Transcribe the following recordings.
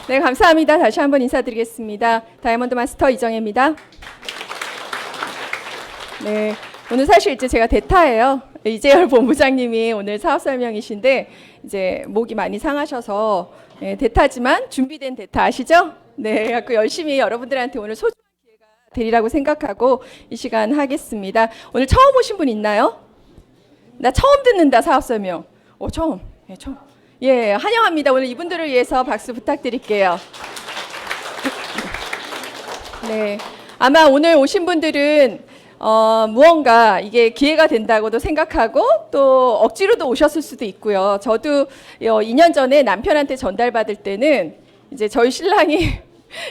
네, 감사합니다. 다시 한번 인사드리겠습니다. 다이아몬드 마스터 이정혜입니다. 네, 오늘 사실 이제 제가 대타예요. 이재열 본부장님이 오늘 사업 설명이신데 이제 목이 많이 상하셔서 대타지만 준비된 대타 아시죠? 네, 그래서 열심히 여러분들한테 오늘 소중한 기회가 되리라고 생각하고 이 시간 하겠습니다. 오늘 처음 오신 분 있나요? 나 처음 듣는다 사업 설명. 처음. 예, 처음. 예, 환영합니다. 오늘 이분들을 위해서 박수 부탁드릴게요. 네, 아마 오늘 오신 분들은 무언가 이게 기회가 된다고도 생각하고 또 억지로도 오셨을 수도 있고요. 저도 2년 전에 남편한테 전달받을 때는 이제 저희 신랑이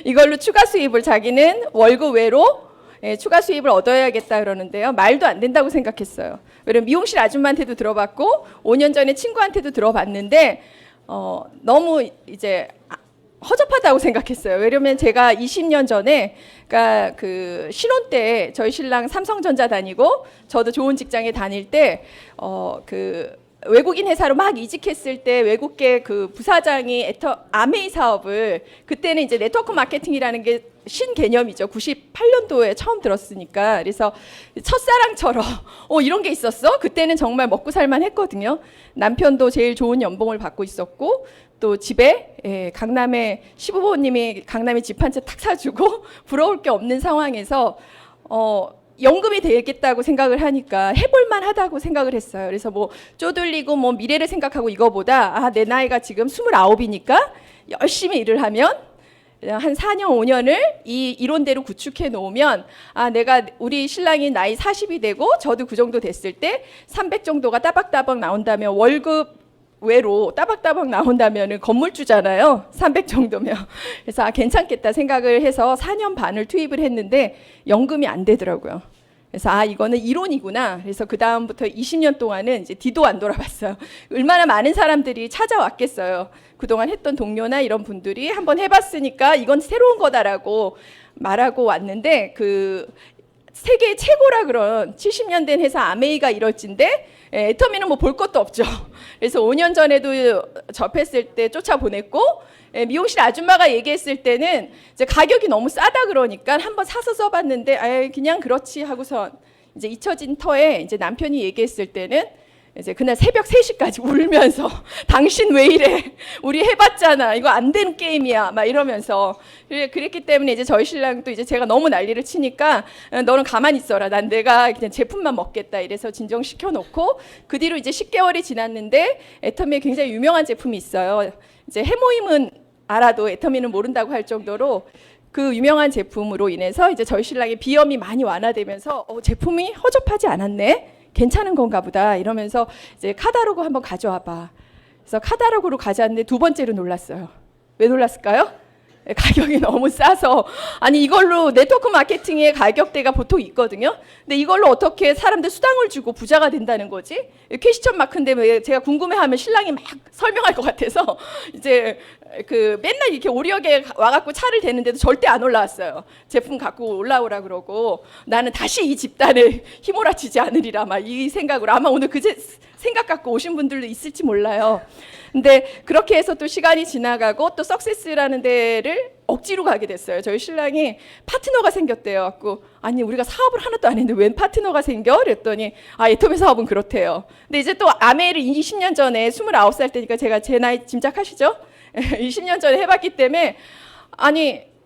이걸로 추가 수입을 자기는 월급 외로 추가 수입을 얻어야겠다 그러는데요. 말도 안 된다고 생각했어요. 왜냐면 미용실 아줌마한테도 들어봤고 5년 전에 친구한테도 들어봤는데 너무 이제 허접하다고 생각했어요. 왜냐면 제가 20년 전에 그러니까 그 신혼 때 저희 신랑 삼성전자 다니고 저도 좋은 직장에 다닐 때 그 외국인 회사로 막 이직했을 때 외국계 그 부사장이 아메이 사업을 그때는 이제 네트워크 마케팅이라는 게 신개념이죠. 98년도에 처음 들었으니까. 그래서 첫사랑처럼 이런 게 있었어? 그때는 정말 먹고 살만 했거든요. 남편도 제일 좋은 연봉을 받고 있었고 또 집에 강남에 시부모님이 강남에 집 한 채 탁 사주고 부러울 게 없는 상황에서 연금이 되겠다고 생각을 하니까 해볼만 하다고 생각을 했어요. 그래서 뭐 쪼들리고 뭐 미래를 생각하고 이거보다 내 나이가 지금 29이니까 열심히 일을 하면 한 4년 5년을 이 이론대로 구축해 놓으면 내가 우리 신랑이 나이 40이 되고 저도 그 정도 됐을 때 300 정도가 따박따박 나온다면 월급 외로 따박따박 나온다면 건물주잖아요. 300 정도면. 그래서 괜찮겠다 생각을 해서 4년 반을 투입을 했는데 연금이 안 되더라고요. 그래서 이거는 이론이구나. 그래서 그 다음부터 20년 동안은 이제 뒤도 안 돌아봤어요. 얼마나 많은 사람들이 찾아왔겠어요. 그동안 했던 동료나 이런 분들이 한번 해봤으니까 이건 새로운 거다라고 말하고 왔는데 그 세계 최고라 그런 70년 된 회사 아메이가 이럴진데 애터미는 뭐 볼 것도 없죠. 그래서 5년 전에도 접했을 때 쫓아보냈고 미용실 아줌마가 얘기했을 때는 이제 가격이 너무 싸다 그러니까 한번 사서 써봤는데 그냥 그렇지 하고선 이제 잊혀진 터에 이제 남편이 얘기했을 때는 이제 그날 새벽 3시까지 울면서 당신 왜 이래? 우리 해봤잖아. 이거 안 되는 게임이야. 막 이러면서 그랬기 때문에 이제 저희 신랑도 이제 제가 너무 난리를 치니까 너는 가만히 있어라. 난 내가 그냥 제품만 먹겠다. 이래서 진정시켜 놓고 그 뒤로 이제 10개월이 지났는데 애터미에 굉장히 유명한 제품이 있어요. 이제 해모임은 알아도 애터미는 모른다고 할 정도로 그 유명한 제품으로 인해서 이제 저희 신랑의 비염이 많이 완화되면서 제품이 허접하지 않았네. 괜찮은 건가 보다 이러면서 이제 카다로그 한번 가져와 봐. 그래서 카다로그로 가져왔는데 두 번째로 놀랐어요. 왜 놀랐을까요? 가격이 너무 싸서 이걸로 네트워크 마케팅의 가격대가 보통 있거든요. 근데 이걸로 어떻게 사람들 수당을 주고 부자가 된다는 거지? 퀘스천 마크인데 제가 궁금해하면 신랑이 막 설명할 것 같아서 이제 그 맨날 이렇게 오리역에 와갖고 차를 대는데도 절대 안 올라왔어요. 제품 갖고 올라오라 그러고 나는 다시 이 집단을 휘몰아치지 않으리라 막 이 생각으로 아마 오늘 그 생각 갖고 오신 분들도 있을지 몰라요. 근데 그렇게 해서 또 시간이 지나가고 또 석세스라는 데를 억지로 가게 됐어요. 저희 신랑이 파트너가 생겼대요. 갖고 우리가 사업을 하나도 안 했는데 웬 파트너가 생겨? 그랬더니 애터미 사업은 그렇대요. 근데 이제 또 아메이를 20년 전에 29살 때니까 제가 제 나이 짐작하시죠? 20년 전에 해봤기 때문에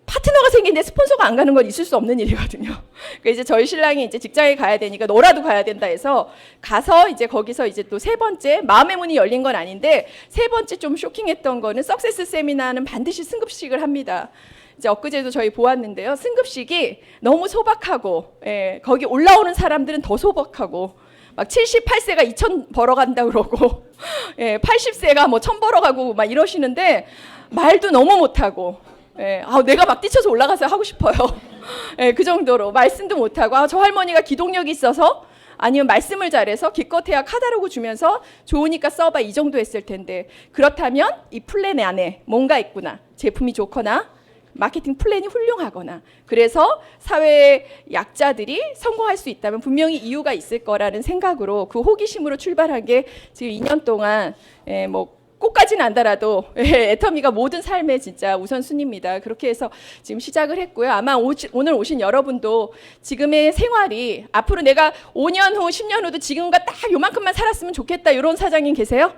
파트너가 생긴데 스폰서가 안 가는 건 있을 수 없는 일이거든요. 그러니까 이제 저희 신랑이 이제 직장에 가야 되니까 너라도 가야 된다 해서 가서 이제 거기서 이제 또 세 번째 마음의 문이 열린 건 아닌데 세 번째 좀 쇼킹했던 거는 석세스 세미나는 반드시 승급식을 합니다. 이제 엊그제도 저희 보았는데요. 승급식이 너무 소박하고 거기 올라오는 사람들은 더 소박하고 막 78세가 2천 벌어간다 그러고 80세가 뭐 1,000 벌어가고 막 이러시는데 말도 너무 못하고 내가 막 뛰쳐서 올라가서 하고 싶어요. 그 정도로 말씀도 못하고 저 할머니가 기동력이 있어서 아니면 말씀을 잘해서 기껏해야 카다로그 주면서 좋으니까 써봐 이 정도 했을 텐데 그렇다면 이 플랜 안에 뭔가 있구나. 제품이 좋거나 마케팅 플랜이 훌륭하거나 그래서 사회의 약자들이 성공할 수 있다면 분명히 이유가 있을 거라는 생각으로 그 호기심으로 출발한 게 지금 2년 동안 뭐 꽃까지는 안달아도 애터미가 모든 삶의 진짜 우선순위입니다. 그렇게 해서 지금 시작을 했고요. 아마 오늘 오신 여러분도 지금의 생활이 앞으로 내가 5년 후, 10년 후도 지금과 딱 요만큼만 살았으면 좋겠다 이런 사장님 계세요?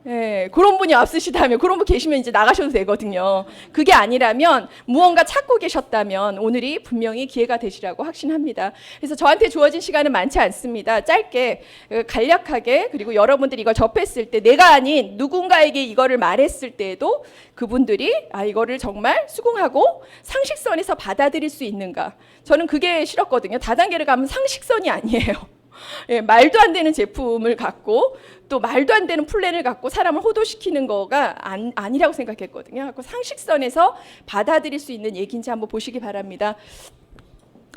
예, 그런 분이 없으시다면, 그런 분 계시면 이제 나가셔도 되거든요. 그게 아니라면 무언가 찾고 계셨다면 오늘이 분명히 기회가 되시라고 확신합니다. 그래서 저한테 주어진 시간은 많지 않습니다. 짧게 간략하게, 그리고 여러분들이 이걸 접했을 때 내가 아닌 누군가에게 이거를 말했을 때에도 그분들이 이거를 정말 수긍하고 상식선에서 받아들일 수 있는가. 저는 그게 싫었거든요. 다단계를 가면 상식선이 아니에요. 예, 말도 안 되는 제품을 갖고 또 말도 안 되는 플랜을 갖고 사람을 호도시키는 거가 아니라고 생각했거든요. 상식선에서 받아들일 수 있는 얘기인지 한번 보시기 바랍니다.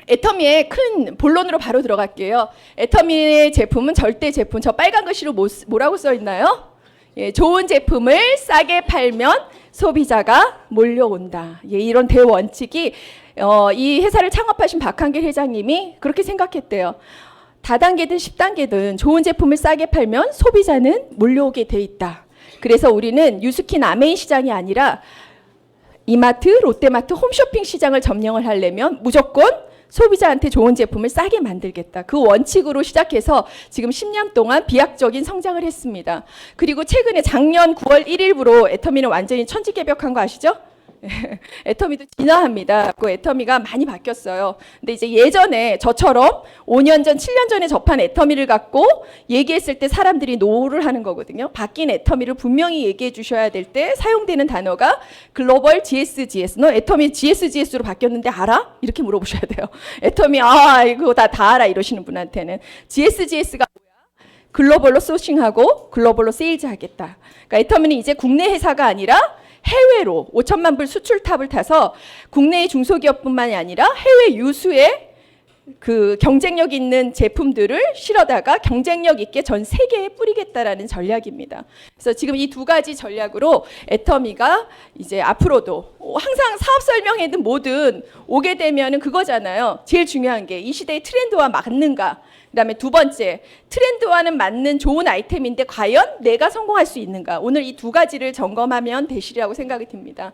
애터미의 큰 본론으로 바로 들어갈게요. 애터미의 제품은 절대 제품. 저 빨간 글씨로 뭐라고 써 있나요? 예, 좋은 제품을 싸게 팔면 소비자가 몰려온다. 예, 이런 대원칙이 이 회사를 창업하신 박한길 회장님이 그렇게 생각했대요. 다단계든 10단계든 좋은 제품을 싸게 팔면 소비자는 몰려오게 돼 있다. 그래서 우리는 유스킨 아메인 시장이 아니라 이마트, 롯데마트, 홈쇼핑 시장을 점령을 하려면 무조건 소비자한테 좋은 제품을 싸게 만들겠다. 그 원칙으로 시작해서 지금 10년 동안 비약적인 성장을 했습니다. 그리고 최근에 작년 9월 1일부로 애터미는 완전히 천지개벽한 거 아시죠? 애터미도 진화합니다. 그 애터미가 많이 바뀌었어요. 근데 이제 예전에 저처럼 5년 전, 7년 전에 접한 애터미를 갖고 얘기했을 때 사람들이 노를 하는 거거든요. 바뀐 애터미를 분명히 얘기해 주셔야 될 때 사용되는 단어가 글로벌 GSGS. 너 애터미 GSGS로 바뀌었는데 알아? 이렇게 물어보셔야 돼요. 애터미 이거 다 알아 이러시는 분한테는 GSGS가 글로벌로 소싱하고 글로벌로 세일즈하겠다. 그러니까 애터미는 이제 국내 회사가 아니라 해외로 5천만 불 수출탑을 타서 국내의 중소기업뿐만이 아니라 해외 유수의 그 경쟁력 있는 제품들을 실어다가 경쟁력 있게 전 세계에 뿌리겠다라는 전략입니다. 그래서 지금 이 두 가지 전략으로 애터미가 이제 앞으로도 항상 사업 설명회든 뭐든 오게 되면은 그거잖아요. 제일 중요한 게 이 시대의 트렌드와 맞는가. 그다음에 두 번째, 트렌드와는 맞는 좋은 아이템인데 과연 내가 성공할 수 있는가. 오늘 이 두 가지를 점검하면 되시리라고 생각이 듭니다.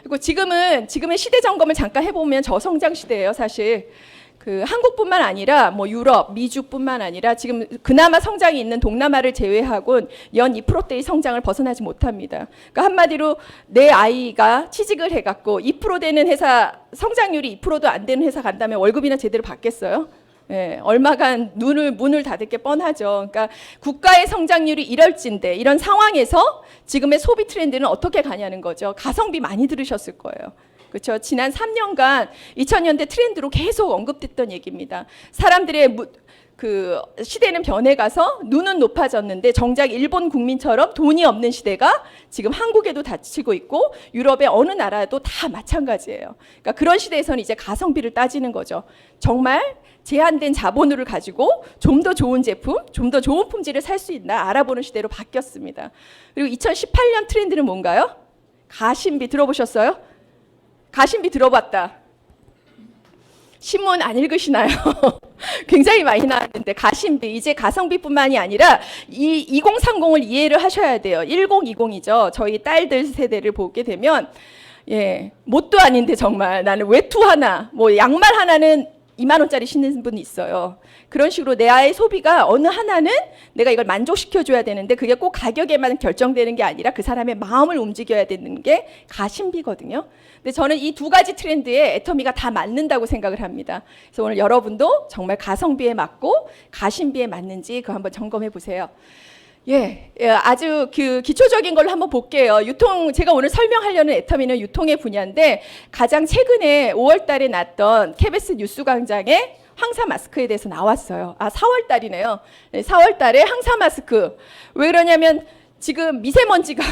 그리고 지금의 시대 점검을 잠깐 해보면 저성장 시대예요, 사실. 그 한국뿐만 아니라 뭐 유럽, 미주뿐만 아니라 지금 그나마 성장이 있는 동남아를 제외하고는 연 2%대의 성장을 벗어나지 못합니다. 그러니까 한마디로 내 아이가 취직을 해갖고 2% 되는 회사, 성장률이 2%도 안 되는 회사 간다면 월급이나 제대로 받겠어요? 예, 얼마간 문을 닫을 게 뻔하죠. 그러니까 국가의 성장률이 이럴진데 이런 상황에서 지금의 소비 트렌드는 어떻게 가냐는 거죠. 가성비 많이 들으셨을 거예요. 그렇죠. 지난 3년간 2000년대 트렌드로 계속 언급됐던 얘기입니다. 사람들의 그 시대는 변해가서 눈은 높아졌는데 정작 일본 국민처럼 돈이 없는 시대가 지금 한국에도 닥치고 있고 유럽의 어느 나라도 다 마찬가지예요. 그러니까 그런 시대에서는 이제 가성비를 따지는 거죠. 정말 제한된 자본을 가지고 좀 더 좋은 제품, 좀 더 좋은 품질을 살 수 있나 알아보는 시대로 바뀌었습니다. 그리고 2018년 트렌드는 뭔가요? 가심비 들어보셨어요? 가심비 들어봤다. 신문 안 읽으시나요? 굉장히 많이 나왔는데 가심비, 이제 가성비뿐만이 아니라 이 2030을 이해를 하셔야 돼요. 1020이죠. 저희 딸들 세대를 보게 되면 뭣도 아닌데 정말 나는 외투 하나, 뭐 양말 하나는 2만 원짜리 신는 분이 있어요. 그런 식으로 내 아이의 소비가 어느 하나는 내가 이걸 만족시켜줘야 되는데 그게 꼭 가격에만 결정되는 게 아니라 그 사람의 마음을 움직여야 되는 게 가심비거든요. 근데 저는 이 두 가지 트렌드에 애터미가 다 맞는다고 생각을 합니다. 그래서 오늘 여러분도 정말 가성비에 맞고 가심비에 맞는지 그거 한번 점검해 보세요. 아주 그 기초적인 걸로 한번 볼게요. 제가 오늘 설명하려는 애터미는 유통의 분야인데 가장 최근에 5월 달에 났던 KBS 뉴스 광장에 황사 마스크에 대해서 나왔어요. 4월 달이네요. 4월 달에 황사 마스크. 왜 그러냐면 지금 미세먼지가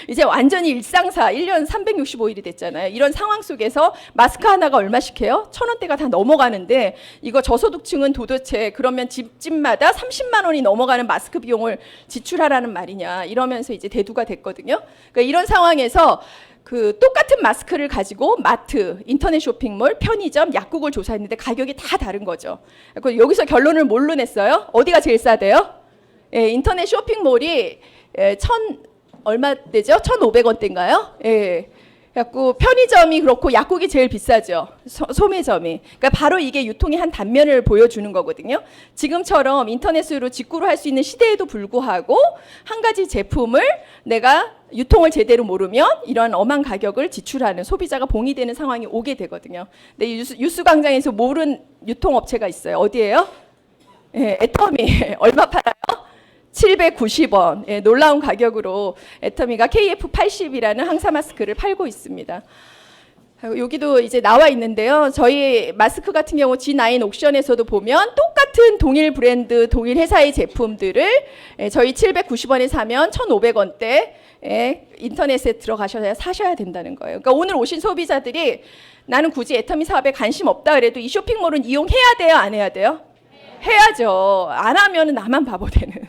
이제 완전히 일상사 1년 365일이 됐잖아요. 이런 상황 속에서 마스크 하나가 얼마씩 해요? 1,000원대가 다 넘어가는데 이거 저소득층은 도대체 그러면 집집마다 30만 원이 넘어가는 마스크 비용을 지출하라는 말이냐 이러면서 이제 대두가 됐거든요. 그러니까 이런 상황에서 그 똑같은 마스크를 가지고 마트, 인터넷 쇼핑몰, 편의점, 약국을 조사했는데 가격이 다 다른 거죠. 여기서 결론을 뭘로 냈어요? 어디가 제일 싸대요? 인터넷 쇼핑몰이 얼마 되죠? 1,500원대인가요? 예. 그래갖고 편의점이 그렇고 약국이 제일 비싸죠. 소매점이. 그러니까 바로 이게 유통의 한 단면을 보여주는 거거든요. 지금처럼 인터넷으로 직구를 할 수 있는 시대에도 불구하고 한 가지 제품을 내가 유통을 제대로 모르면 이런 엄한 가격을 지출하는 소비자가 봉이 되는 상황이 오게 되거든요. 근데 유수광장에서 모른 유통업체가 있어요. 어디예요? 예, 애터미. 얼마 팔아요? 790원. 예, 놀라운 가격으로 애터미가 KF80이라는 항사 마스크를 팔고 있습니다. 여기도 이제 나와 있는데요. 저희 마스크 같은 경우 G9 옥션에서도 보면 똑같은 동일 브랜드, 동일 회사의 제품들을 저희 790원에 사면 1,500원대 인터넷에 들어가셔야 사셔야 된다는 거예요. 그러니까 오늘 오신 소비자들이 나는 굳이 애터미 사업에 관심 없다 그래도 이 쇼핑몰은 이용해야 돼요? 안 해야 돼요? 해야죠. 안 하면 나만 바보 되는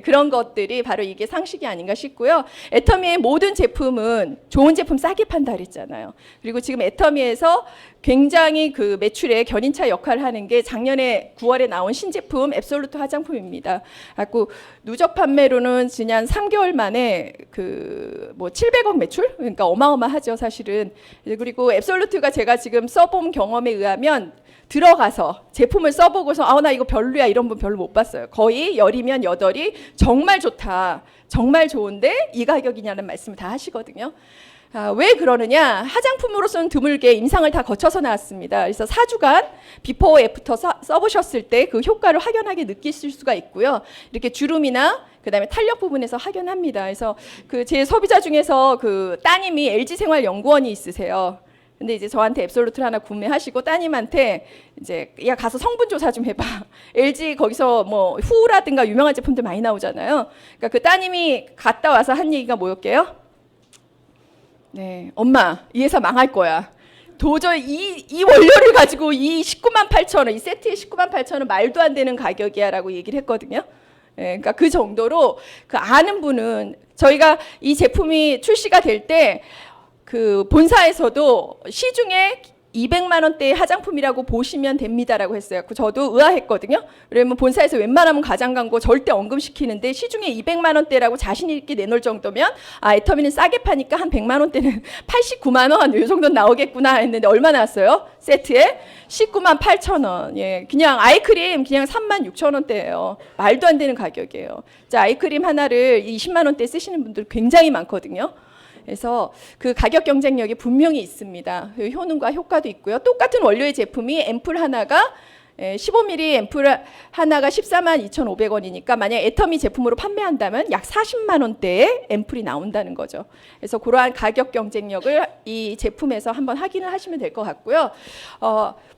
그런 것들이 바로 이게 상식이 아닌가 싶고요. 애터미의 모든 제품은 좋은 제품 싸게 판다 그랬잖아요. 그리고 지금 애터미에서 굉장히 그 매출의 견인차 역할을 하는 게 작년에 9월에 나온 신제품 앱솔루트 화장품입니다. 그래서 누적 판매로는 지난 3개월 만에 그 뭐 700억 매출? 그러니까 어마어마하죠, 사실은. 그리고 앱솔루트가 제가 지금 써본 경험에 의하면 들어가서 제품을 써보고서 나 이거 별로야 이런 분 별로 못 봤어요. 거의 10이면 8이 정말 좋다, 정말 좋은데 이 가격이냐는 말씀을 다 하시거든요. 왜 그러느냐? 화장품으로서는 드물게 임상을 다 거쳐서 나왔습니다. 그래서 4주간 비포 애프터 써보셨을 때 그 효과를 확연하게 느끼실 수가 있고요. 이렇게 주름이나 그다음에 탄력 부분에서 확연합니다. 그래서 그 제 소비자 중에서 그 따님이 LG생활연구원이 있으세요. 근데 이제 저한테 앱솔루트를 하나 구매하시고 따님한테 이제 야 가서 성분 조사 좀 해봐. LG 거기서 뭐 후라든가 유명한 제품들 많이 나오잖아요. 그러니까 그 따님이 갔다 와서 한 얘기가 뭐였게요? 네, 엄마 이 회사 망할 거야. 도저히 이 원료를 가지고 이 19만 8천 원, 이 세트에 19만 8천 원 말도 안 되는 가격이야라고 얘기를 했거든요. 예, 그러니까 그 정도로 그 아는 분은 저희가 이 제품이 출시가 될 때 그 본사에서도 시중에 200만 원대의 화장품이라고 보시면 됩니다라고 했어요. 저도 의아했거든요. 그러면 본사에서 웬만하면 가장 광고 절대 언급시키는데 시중에 200만 원대라고 자신 있게 내놓을 정도면 애터미는 싸게 파니까 한 100만 원대는 89만 원 이 정도 나오겠구나 했는데 얼마 나왔어요? 세트에 19만 8천 원. 예, 그냥 아이크림 그냥 3만 6천 원대예요. 말도 안 되는 가격이에요. 자, 아이크림 하나를 20만 원대 쓰시는 분들 굉장히 많거든요. 그래서 그 가격 경쟁력이 분명히 있습니다. 효능과 효과도 있고요. 똑같은 원료의 제품이 앰플 하나가 15ml 앰플 하나가 14만 2,500원이니까 만약 애터미 제품으로 판매한다면 약 40만 원대의 앰플이 나온다는 거죠. 그래서 그러한 가격 경쟁력을 이 제품에서 한번 확인을 하시면 될 것 같고요.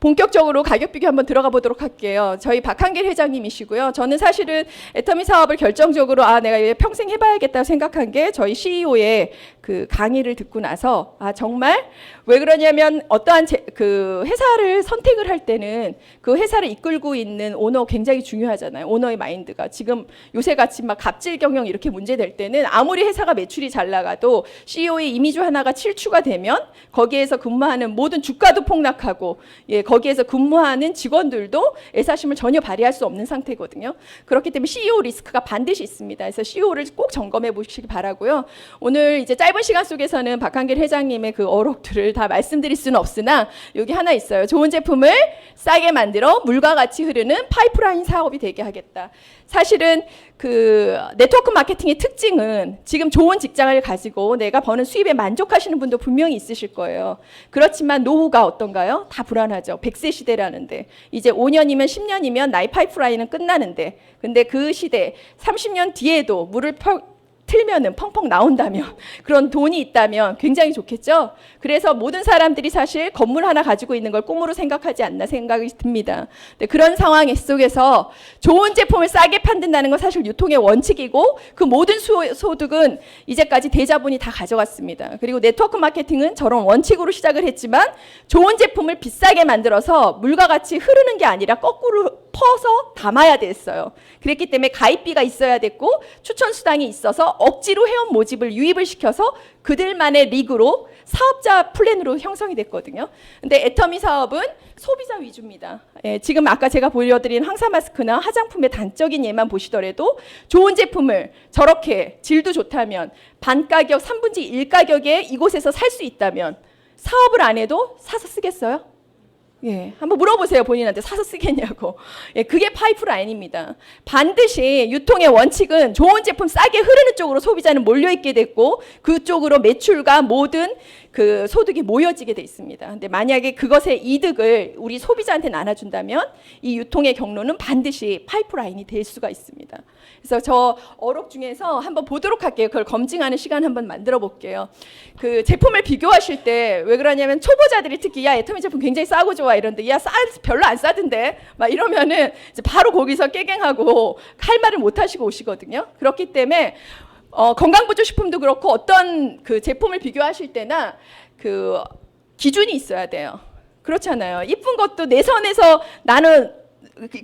본격적으로 가격 비교 한번 들어가 보도록 할게요. 저희 박한길 회장님이시고요. 저는 사실은 애터미 사업을 결정적으로 내가 평생 해봐야겠다고 생각한 게 저희 CEO의 그 강의를 듣고 나서 정말 왜 그러냐면 어떠한 그 회사를 선택을 할 때는 그 회사를 이끌고 있는 오너 굉장히 중요하잖아요. 오너의 마인드가 지금 요새 같이 막 갑질 경영 이렇게 문제될 때는 아무리 회사가 매출이 잘 나가도 CEO의 이미지 하나가 실추가 되면 거기에서 근무하는 모든 주가도 폭락하고 거기에서 근무하는 직원들도 애사심을 전혀 발휘할 수 없는 상태거든요. 그렇기 때문에 CEO 리스크가 반드시 있습니다. 그래서 CEO를 꼭 점검해 보시기 바라고요. 오늘 이제 짧은 시간 속에서는 박한길 회장님의 그 어록들을 다 말씀드릴 수는 없으나 여기 하나 있어요. 좋은 제품을 싸게 만들어 물과 같이 흐르는 파이프라인 사업이 되게 하겠다. 사실은 그 네트워크 마케팅의 특징은 지금 좋은 직장을 가지고 내가 버는 수입에 만족하시는 분도 분명히 있으실 거예요. 그렇지만 노후가 어떤가요? 다 불안하죠. 100세 시대라는데 이제 5년이면 10년이면 나의 파이프라인은 끝나는데 근데 그 시대 30년 뒤에도 물을 틀면은 펑펑 나온다면 그런 돈이 있다면 굉장히 좋겠죠. 그래서 모든 사람들이 사실 건물 하나 가지고 있는 걸 꿈으로 생각하지 않나 생각이 듭니다. 근데 그런 상황 속에서 좋은 제품을 싸게 판단다는 건 사실 유통의 원칙이고 그 모든 소득은 이제까지 대자본이 다 가져갔습니다. 그리고 네트워크 마케팅은 저런 원칙으로 시작을 했지만 좋은 제품을 비싸게 만들어서 물과 같이 흐르는 게 아니라 거꾸로 퍼서 담아야 됐어요. 그랬기 때문에 가입비가 있어야 됐고 추천 수당이 있어서 억지로 회원 모집을 유입을 시켜서 그들만의 리그로 사업자 플랜으로 형성이 됐거든요. 근데 애터미 사업은 소비자 위주입니다. 예, 지금 아까 제가 보여드린 황사 마스크나 화장품의 단적인 예만 보시더라도 좋은 제품을 저렇게 질도 좋다면 반가격 3분의 1 가격에 이곳에서 살 수 있다면 사업을 안 해도 사서 쓰겠어요? 예, 한번 물어보세요. 본인한테 사서 쓰겠냐고. 예, 그게 파이프라인입니다. 반드시 유통의 원칙은 좋은 제품 싸게 흐르는 쪽으로 소비자는 몰려있게 됐고 그쪽으로 매출과 모든 그 소득이 모여지게 돼 있습니다. 근데 만약에 그것의 이득을 우리 소비자한테 나눠준다면 이 유통의 경로는 반드시 파이프라인이 될 수가 있습니다. 그래서 저 어록 중에서 한번 보도록 할게요. 그걸 검증하는 시간 한번 만들어 볼게요. 그 제품을 비교하실 때 왜 그러냐면 초보자들이 특히 야 애터미 제품 굉장히 싸고 좋아 이런데 야 별로 안 싸던데 막 이러면은 이제 바로 거기서 깨갱하고 할 말을 못 하시고 오시거든요. 그렇기 때문에 건강보조식품도 그렇고 어떤 그 제품을 비교하실 때나 그 기준이 있어야 돼요. 그렇잖아요. 이쁜 것도 내 선에서 나는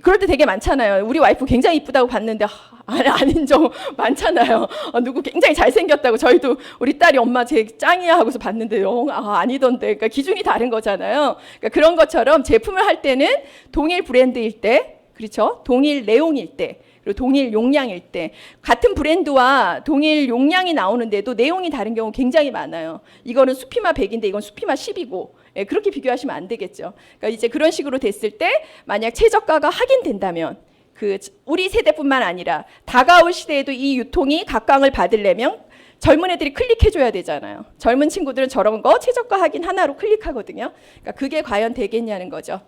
그럴 때 되게 많잖아요. 우리 와이프 굉장히 이쁘다고 봤는데 아닌 적 많잖아요. 누구 굉장히 잘생겼다고 저희도 우리 딸이 엄마 제 짱이야 하고서 봤는데 아니던데. 그러니까 기준이 다른 거잖아요. 그러니까 그런 것처럼 제품을 할 때는 동일 브랜드일 때, 그렇죠? 동일 내용일 때. 그리고 동일 용량일 때 같은 브랜드와 동일 용량이 나오는데도 내용이 다른 경우 굉장히 많아요. 이거는 수피마 100인데 이건 수피마 10이고 예, 그렇게 비교하시면 안 되겠죠. 그러니까 이제 그런 식으로 됐을 때 만약 최저가가 확인된다면 그 우리 세대뿐만 아니라 다가올 시대에도 이 유통이 각광을 받으려면 젊은 애들이 클릭해줘야 되잖아요. 젊은 친구들은 저런 거 최저가 확인 하나로 클릭하거든요. 그러니까 그게 과연 되겠냐는 거죠.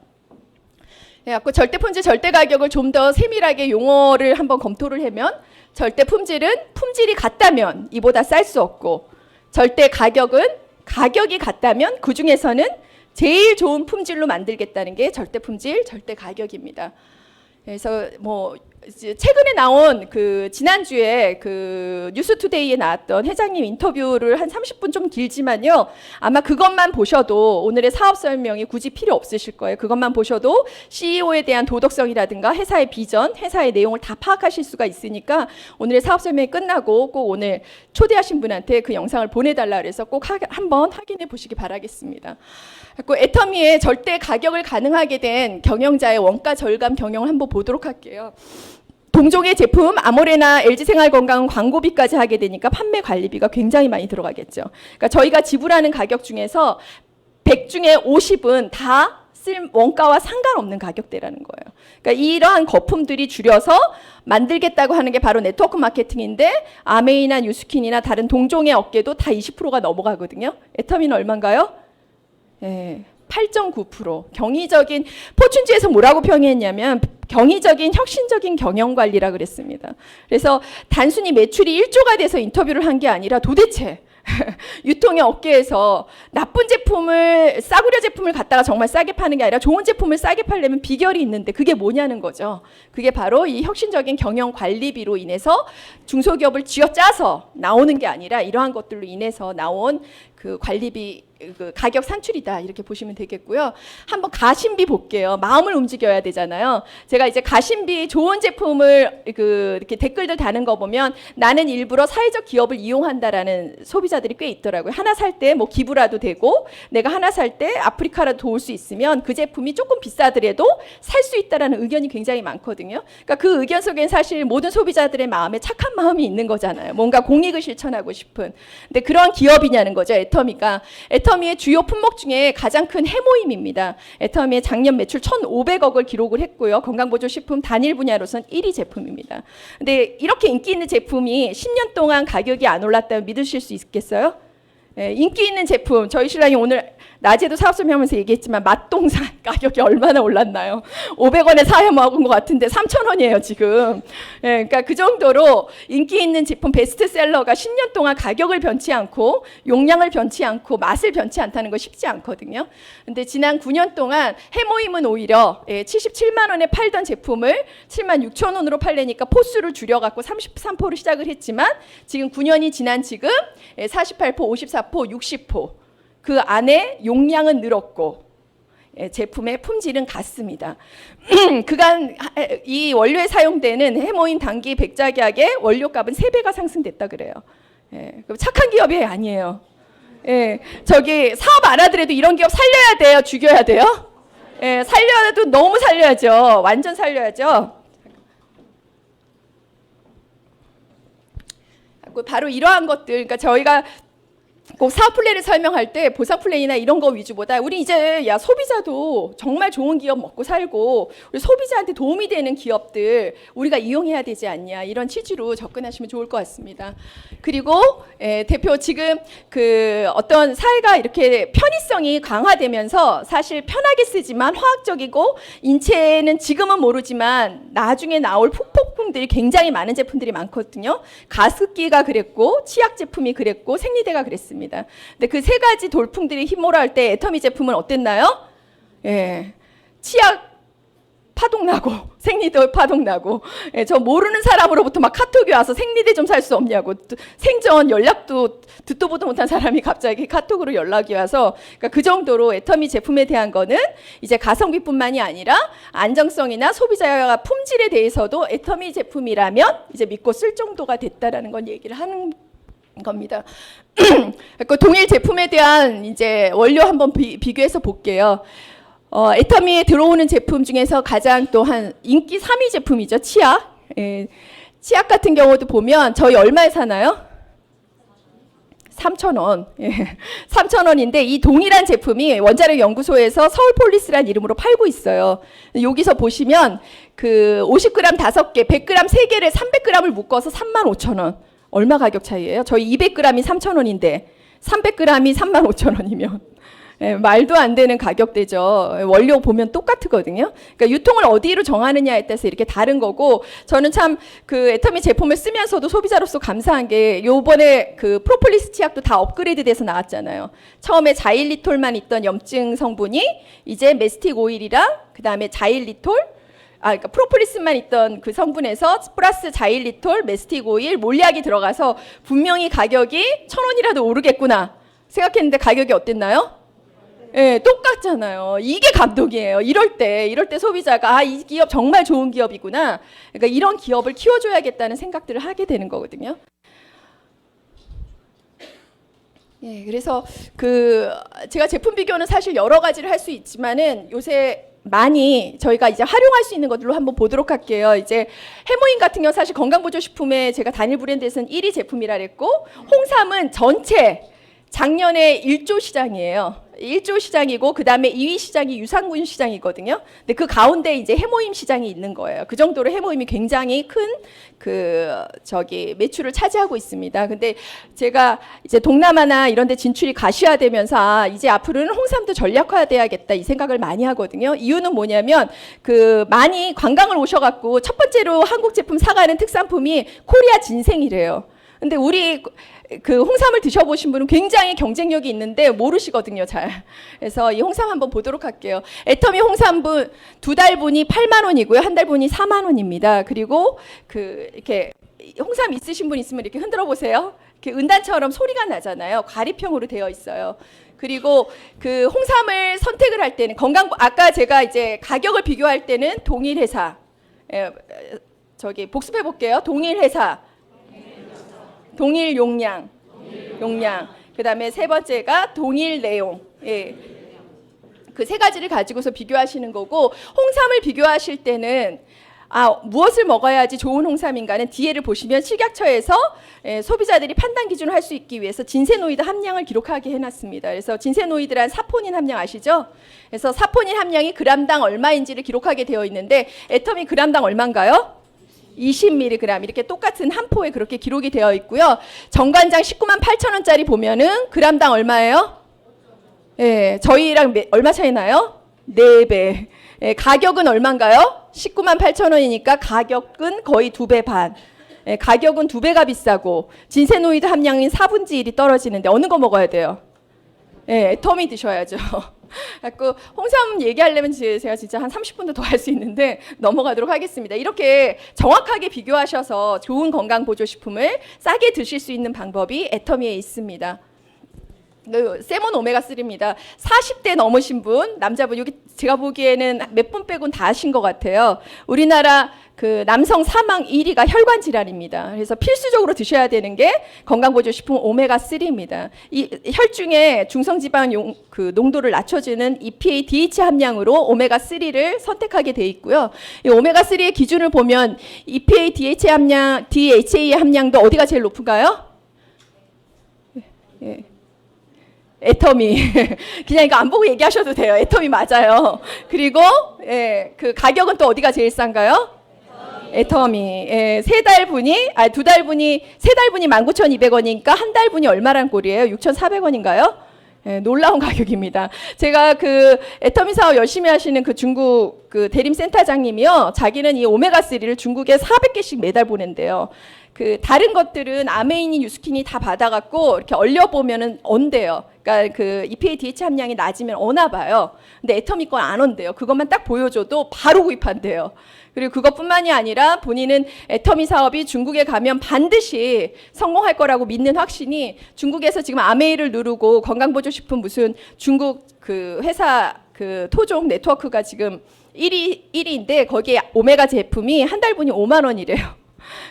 그래서 절대 품질, 절대 가격을 좀 더 세밀하게 용어를 한번 검토를 하면 절대 품질은 품질이 같다면 이보다 쌀 수 없고 절대 가격은 가격이 같다면 그 중에서는 제일 좋은 품질로 만들겠다는 게 절대 품질, 절대 가격입니다. 그래서 뭐 최근에 나온 그 지난주에 그 뉴스투데이에 나왔던 회장님 인터뷰를 한 30분 좀 길지만요. 아마 그것만 보셔도 오늘의 사업 설명이 굳이 필요 없으실 거예요. 그것만 보셔도 CEO에 대한 도덕성이라든가 회사의 비전, 회사의 내용을 다 파악하실 수가 있으니까 오늘의 사업 설명이 끝나고 꼭 오늘 초대하신 분한테 그 영상을 보내달라 그래서 꼭 한번 확인해 보시기 바라겠습니다. 애터미의 절대 가격을 가능하게 된 경영자의 원가 절감 경영을 한번 보도록 할게요. 동종의 제품 아모레나 LG생활건강은 광고비까지 하게 되니까 판매 관리비가 굉장히 많이 들어가겠죠. 그러니까 저희가 지불하는 가격 중에서 100 중에 50은 다 쓸 원가와 상관없는 가격대라는 거예요. 그러니까 이러한 거품들이 줄여서 만들겠다고 하는 게 바로 네트워크 마케팅인데 아메이나 뉴스킨이나 다른 동종의 업계도 다 20%가 넘어가거든요. 애터미는 얼마인가요? 예, 8.9%. 경이적인 포춘지에서 뭐라고 평했냐면 경이적인 혁신적인 경영관리라 그랬습니다. 그래서 단순히 매출이 1조가 돼서 인터뷰를 한 게 아니라 도대체 유통의 업계에서 나쁜 제품을 싸구려 제품을 갖다가 정말 싸게 파는 게 아니라 좋은 제품을 싸게 팔려면 비결이 있는데 그게 뭐냐는 거죠. 그게 바로 이 혁신적인 경영 관리비로 인해서 중소기업을 쥐어짜서 나오는 게 아니라 이러한 것들로 인해서 나온 그 관리비 그 가격 산출이다 이렇게 보시면 되겠고요. 한번 가심비 볼게요. 마음을 움직여야 되잖아요. 제가 이제 가심비 좋은 제품을 이렇게 댓글들 다는 거 보면 나는 일부러 사회적 기업을 이용한다라는 소비자들이 꽤 있더라고요. 하나 살 때 뭐 기부라도 되고 내가 하나 살 때 아프리카라도 도울 수 있으면 그 제품이 조금 비싸더라도 살 수 있다라는 의견이 굉장히 많거든요. 그러니까 그 의견 속엔 사실 모든 소비자들의 마음에 착한 마음이 있는 거잖아요. 뭔가 공익을 실천하고 싶은. 근데 그런 기업이냐는 거죠. 애터미가. 애터미의 주요 품목 중에 가장 큰 해모임입니다. 애터미의 작년 매출 1,500억을 기록을 했고요. 건강보조식품 단일 분야로선 1위 제품입니다. 근데 이렇게 인기 있는 제품이 10년 동안 가격이 안 올랐다면 믿으실 수 있겠어요? 예, 인기 있는 제품, 저희 신랑이 오늘 낮에도 사업 설명하면서 얘기했지만 맛동산 가격이 얼마나 올랐나요? 500원에 사야 먹은 것 같은데 3,000원이에요 지금. 예, 그러니까 그 정도로 인기 있는 제품 베스트셀러가 10년 동안 가격을 변치 않고 용량을 변치 않고 맛을 변치 않다는 거 쉽지 않거든요. 근데 지난 9년 동안 해모임은 오히려 77만 원에 팔던 제품을 7만 6천 원으로 팔려니까 포수를 줄여갖고 33%로 시작을 했지만 지금 9년이 지난 지금 48%, 54%, 60%. 그 안에 용량은 늘었고 제품의 품질은 같습니다. 그간 이 원료에 사용되는 해모임 단기 백작약의 원료값은 3배가 상승됐다 그래요. 착한 기업이 아니에요. 저기 사업 안 하더라도 이런 기업 살려야 돼요? 죽여야 돼요? 살려도 너무 살려야죠. 완전 살려야죠. 바로 이러한 것들, 그러니까 저희가 꼭 사업 플랜을 설명할 때 보상 플랜이나 이런 거 위주보다 우리 이제 소비자도 정말 좋은 기업 먹고 살고 우리 소비자한테 도움이 되는 기업들 우리가 이용해야 되지 않냐, 이런 취지로 접근하시면 좋을 것 같습니다. 그리고 대표 지금 그 어떤 사회가 이렇게 편의성이 강화되면서 사실 편하게 쓰지만 화학적이고 인체는 지금은 모르지만 나중에 나올副폭풍들이 굉장히 많은 제품들이 많거든요. 가습기가 그랬고 치약 제품이 그랬고 생리대가 그랬습니다. 근데 그 세 가지 돌풍들이 휘몰아올 때 애터미 제품은 어땠나요? 치약 파동 나고 생리대 파동 나고, 저 모르는 사람으로부터 막 카톡이 와서 생리대 좀 살 수 없냐고, 생전 연락도 듣도 보도 못한 사람이 갑자기 카톡으로 연락이 와서, 그러니까 그 정도로 애터미 제품에 대한 거는 이제 가성비뿐만이 아니라 안정성이나 소비자와 품질에 대해서도 애터미 제품이라면 이제 믿고 쓸 정도가 됐다라는 건 얘기를 하는 겁니다. 그 동일 제품에 대한 이제 원료 한번 비교해서 볼게요. 애터미에 들어오는 제품 중에서 가장 또한 인기 3위 제품이죠. 치약. 치약 같은 경우도 보면 저희 얼마에 사나요? 3,000원. 3,000원인데 이 동일한 제품이 원자력 연구소에서 서울폴리스라는 이름으로 팔고 있어요. 여기서 보시면 그 50g 5개, 100g 3개를 300g을 묶어서 35,000원. 얼마 가격 차이예요? 저희 200g이 3,000원인데 300g이 35,000원이면 말도 안 되는 가격대죠. 원료 보면 똑같거든요. 그러니까 유통을 어디로 정하느냐에 따라서 이렇게 다른 거고, 저는 참 그 애터미 제품을 쓰면서도 소비자로서 감사한 게 요번에 그 프로폴리스 치약도 다 업그레이드 돼서 나왔잖아요. 처음에 자일리톨만 있던 염증 성분이 이제 메스틱 오일이랑 그다음에 자일리톨, 그러니까 프로폴리스만 있던 그 성분에서 플러스 자일리톨, 메스틱 오일, 몰약이 들어가서 분명히 가격이 1,000원이라도 오르겠구나 생각했는데 가격이 어땠나요? 똑같잖아요. 이게 감동이에요. 이럴 때 소비자가 이 기업 정말 좋은 기업이구나. 그러니까 이런 기업을 키워줘야겠다는 생각들을 하게 되는 거거든요. 그래서 그 제가 제품 비교는 사실 여러 가지를 할 수 있지만은 요새 많이 저희가 이제 활용할 수 있는 것들로 한번 보도록 할게요. 이제 해모임 같은 경우 사실 건강보조식품에 제가 단일 브랜드에서는 1위 제품이라 그랬고, 홍삼은 전체 작년에 1조 시장이에요. 1조 시장이고 그 다음에 2위 시장이 유산균 시장이거든요. 근데 그 가운데 이제 해모임 시장이 있는 거예요. 그 정도로 해모임이 굉장히 큰 매출을 차지하고 있습니다. 근데 제가 이제 동남아나 이런 데 진출이 가시화되면서 이제 앞으로는 홍삼도 전략화돼야겠다 이 생각을 많이 하거든요. 이유는 뭐냐면 그 많이 관광을 오셔갖고 첫 번째로 한국 제품 사가는 특산품이 코리아 진생이래요. 근데 우리 그 홍삼을 드셔보신 분은 굉장히 경쟁력이 있는데 모르시거든요, 잘. 그래서 이 홍삼 한번 보도록 할게요. 애터미 홍삼분 2달분이 8만 원이고요, 1달분이 4만 원입니다. 그리고 그 이렇게 홍삼 있으신 분 있으면 이렇게 흔들어 보세요. 이렇게 은단처럼 소리가 나잖아요. 과립형으로 되어 있어요. 그리고 그 홍삼을 선택을 할 때는 아까 제가 이제 가격을 비교할 때는 동일 회사, 저기 복습해 볼게요. 동일 회사. 동일 용량. 그 다음에 세 번째가 동일 내용. 그 세 가지를 가지고서 비교하시는 거고, 홍삼을 비교하실 때는 무엇을 먹어야지 좋은 홍삼인가는 뒤에를 보시면 식약처에서 소비자들이 판단 기준을 할 수 있기 위해서 진세노이드 함량을 기록하게 해놨습니다. 그래서 진세노이드란 사포닌 함량 아시죠? 그래서 사포닌 함량이 g당 얼마인지를 기록하게 되어 있는데 애터미 g당 얼마인가요? 20mg 이렇게 똑같은 한 포에 그렇게 기록이 되어 있고요. 정관장 19만 8천 원짜리 보면은 g당 얼마예요? 저희랑 얼마 차이 나요? 4배. 가격은 얼마인가요? 19만 8천 원이니까 가격은 거의 2배 반. 가격은 2배가 비싸고 진세노이드 함량인 4분의 1이 떨어지는데 어느 거 먹어야 돼요? 애터미 드셔야죠. 그 홍삼 얘기하려면 제가 진짜 한 30분도 더 할 수 있는데 넘어가도록 하겠습니다. 이렇게 정확하게 비교하셔서 좋은 건강보조식품을 싸게 드실 수 있는 방법이 애터미에 있습니다. 세몬 오메가3입니다. 40대 넘으신 분, 남자분, 여기 제가 보기에는 몇 분 빼곤 다 하신 것 같아요. 우리나라 그 남성 사망 1위가 혈관 질환입니다. 그래서 필수적으로 드셔야 되는 게 건강보조식품 오메가3입니다. 이 혈중의 중성지방 그 농도를 낮춰주는 EPA, DHA 함량으로 오메가3를 선택하게 돼 있고요. 이 오메가3의 기준을 보면 EPA, DHA 함량도 어디가 제일 높은가요? 예. 애터미. 그냥 이거 안 보고 얘기하셔도 돼요. 애터미 맞아요. 그리고 그 가격은 또 어디가 제일 싼가요? 애터미. 세 달 분이 19,200원이니까 한 달 분이 얼마란 꼴이에요? 6,400원인가요? 놀라운 가격입니다. 제가 그 애터미 사업 열심히 하시는 그 중국 그 대림센터장님이요. 자기는 이 오메가3를 중국에 400개씩 매달 보낸대요. 그 다른 것들은 아메인이 유스킨이 다 받아갖고 이렇게 얼려보면은 온대요. 그러니까 그 EPA, DHA 함량이 낮으면 오나 봐요. 근데 애터미 건 안 온대요. 그것만 딱 보여줘도 바로 구입한대요. 그리고 그것뿐만이 아니라 본인은 애터미 사업이 중국에 가면 반드시 성공할 거라고 믿는 확신이 중국에서 지금 아메이를 누르고 건강보조식품 무슨 중국 그 회사 그 토종 네트워크가 지금 1위인데 거기에 오메가 제품이 한 달분이 5만 원이래요.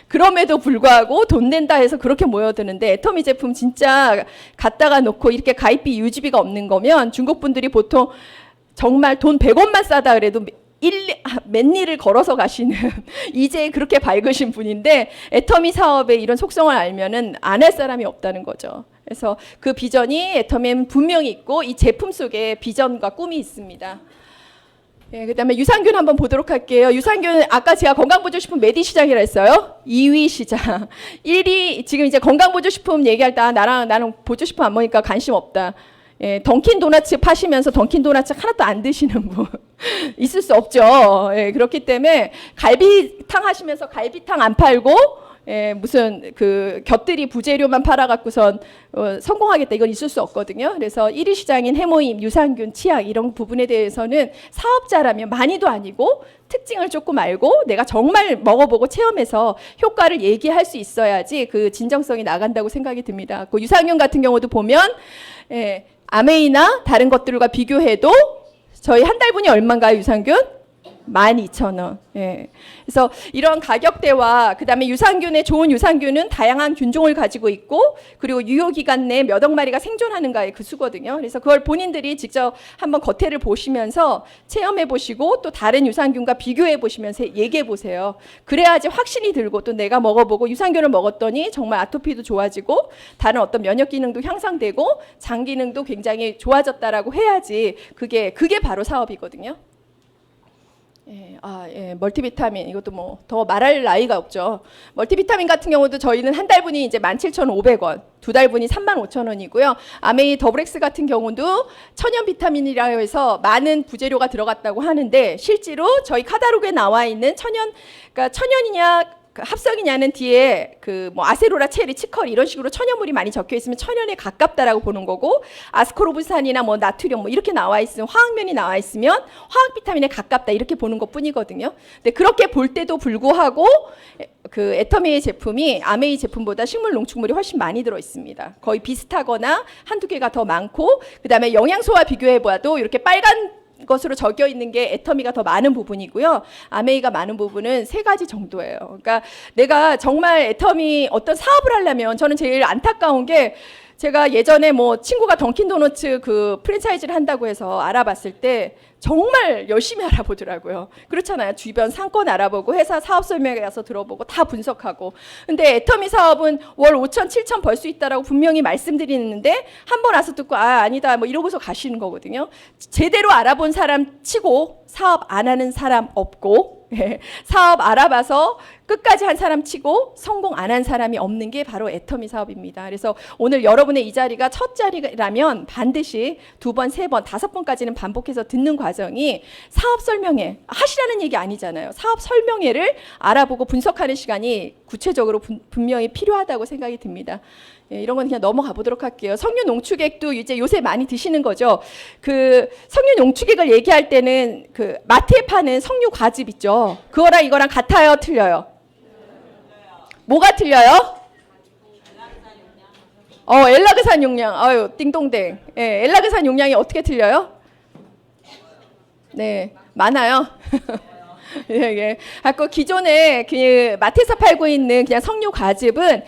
그럼에도 불구하고 돈 낸다 해서 그렇게 모여드는데 애터미 제품 진짜 갖다가 놓고 이렇게 가입비 유지비가 없는 거면 중국 분들이 보통 정말 돈 100원만 싸다 그래도 맨일을 걸어서 가시는 이제 그렇게 밝으신 분인데 애터미 사업의 이런 속성을 알면은 안 할 사람이 없다는 거죠. 그래서 그 비전이 애터미엔 분명히 있고 이 제품 속에 비전과 꿈이 있습니다. 그다음에 유산균 한번 보도록 할게요. 유산균 아까 제가 건강보조식품 몇 위 시장이라 했어요? 2위 시장. 1위 지금 이제 건강보조식품 얘기할 때 나는 보조식품 안 먹으니까 관심 없다. 던킨 도너츠 파시면서 던킨 도너츠 하나도 안 드시는 분 있을 수 없죠. 그렇기 때문에 갈비탕 하시면서 갈비탕 안 팔고 무슨 그 곁들이 부재료만 팔아갖고선 성공하겠다 이건 있을 수 없거든요. 그래서 1위 시장인 해모임, 유산균, 치약 이런 부분에 대해서는 사업자라면 많이도 아니고 특징을 조금 알고 내가 정말 먹어보고 체험해서 효과를 얘기할 수 있어야지 그 진정성이 나간다고 생각이 듭니다. 그 유산균 같은 경우도 보면 아메이나 다른 것들과 비교해도 저희 한 달분이 얼마인가요, 유산균? 12,000원. 그래서 이런 가격대와 그다음에 유산균의 좋은 유산균은 다양한 균종을 가지고 있고 그리고 유효기간 내 몇 억 마리가 생존하는가의 그 수거든요. 그래서 그걸 본인들이 직접 한번 겉에를 보시면서 체험해 보시고 또 다른 유산균과 비교해 보시면서 얘기해 보세요. 그래야지 확신이 들고 또 내가 먹어보고 유산균을 먹었더니 정말 아토피도 좋아지고 다른 어떤 면역 기능도 향상되고 장 기능도 굉장히 좋아졌다라고 해야지 그게 바로 사업이거든요. 멀티비타민 이것도 뭐 더 말할 나위가 없죠. 멀티비타민 같은 경우도 저희는 한 달분이 이제 17,500원, 두 달분이 35,000원이고요. 아메이 더블엑스 같은 경우도 천연 비타민이라고 해서 많은 부재료가 들어갔다고 하는데 실제로 저희 카탈로그에 나와 있는 그러니까 천연이냐 합성이냐는 뒤에 그 뭐 아세로라, 체리, 치커리 이런 식으로 천연물이 많이 적혀 있으면 천연에 가깝다라고 보는 거고 아스코르브산이나 뭐 나트륨 뭐 이렇게 나와 있으면 화학면이 나와 있으면 화학 비타민에 가깝다 이렇게 보는 것뿐이거든요. 근데 그렇게 볼 때도 불구하고 그 애터미의 제품이 아메이 제품보다 식물 농축물이 훨씬 많이 들어 있습니다. 거의 비슷하거나 한두 개가 더 많고 그다음에 영양소와 비교해 봐도 이렇게 빨간 것으로 적혀 있는 게 애터미가 더 많은 부분이고요. 아메이가 많은 부분은 3가지 정도예요. 그러니까 내가 정말 애터미 어떤 사업을 하려면 저는 제일 안타까운 게 제가 예전에 뭐 친구가 던킨도너츠 그 프랜차이즈를 한다고 해서 알아봤을 때 정말 열심히 알아보더라고요. 그렇잖아요. 주변 상권 알아보고 회사 사업 설명회 가서 들어보고 다 분석하고. 근데 애터미 사업은 월 5천, 7천 벌 수 있다라고 분명히 말씀드리는데 한 번 와서 듣고 아니다 뭐 이러고서 가시는 거거든요. 제대로 알아본 사람 치고 사업 안 하는 사람 없고 사업 알아봐서 끝까지 한 사람 치고 성공 안 한 사람이 없는 게 바로 애터미 사업입니다. 그래서 오늘 여러분의 이 자리가 첫 자리라면 반드시 2번, 3번, 5번까지는 반복해서 듣는 과정이 사업 설명회 하시라는 얘기 아니잖아요. 사업 설명회를 알아보고 분석하는 시간이 구체적으로 분명히 필요하다고 생각이 듭니다. 이런 건 그냥 넘어가 보도록 할게요. 석류 농축액도 이제 요새 많이 드시는 거죠. 그 석류 농축액을 얘기할 때는 그 마트에 파는 석류 과즙 있죠. 그거랑 이거랑 같아요, 틀려요? 뭐가 틀려요? 엘라그산 용량. 아유, 띵동댕. 예, 엘라그산 용량이 어떻게 틀려요? 네, 많아요. 예, 예. 아까 기존에 그 마트에서 팔고 있는 그냥 석류 과즙은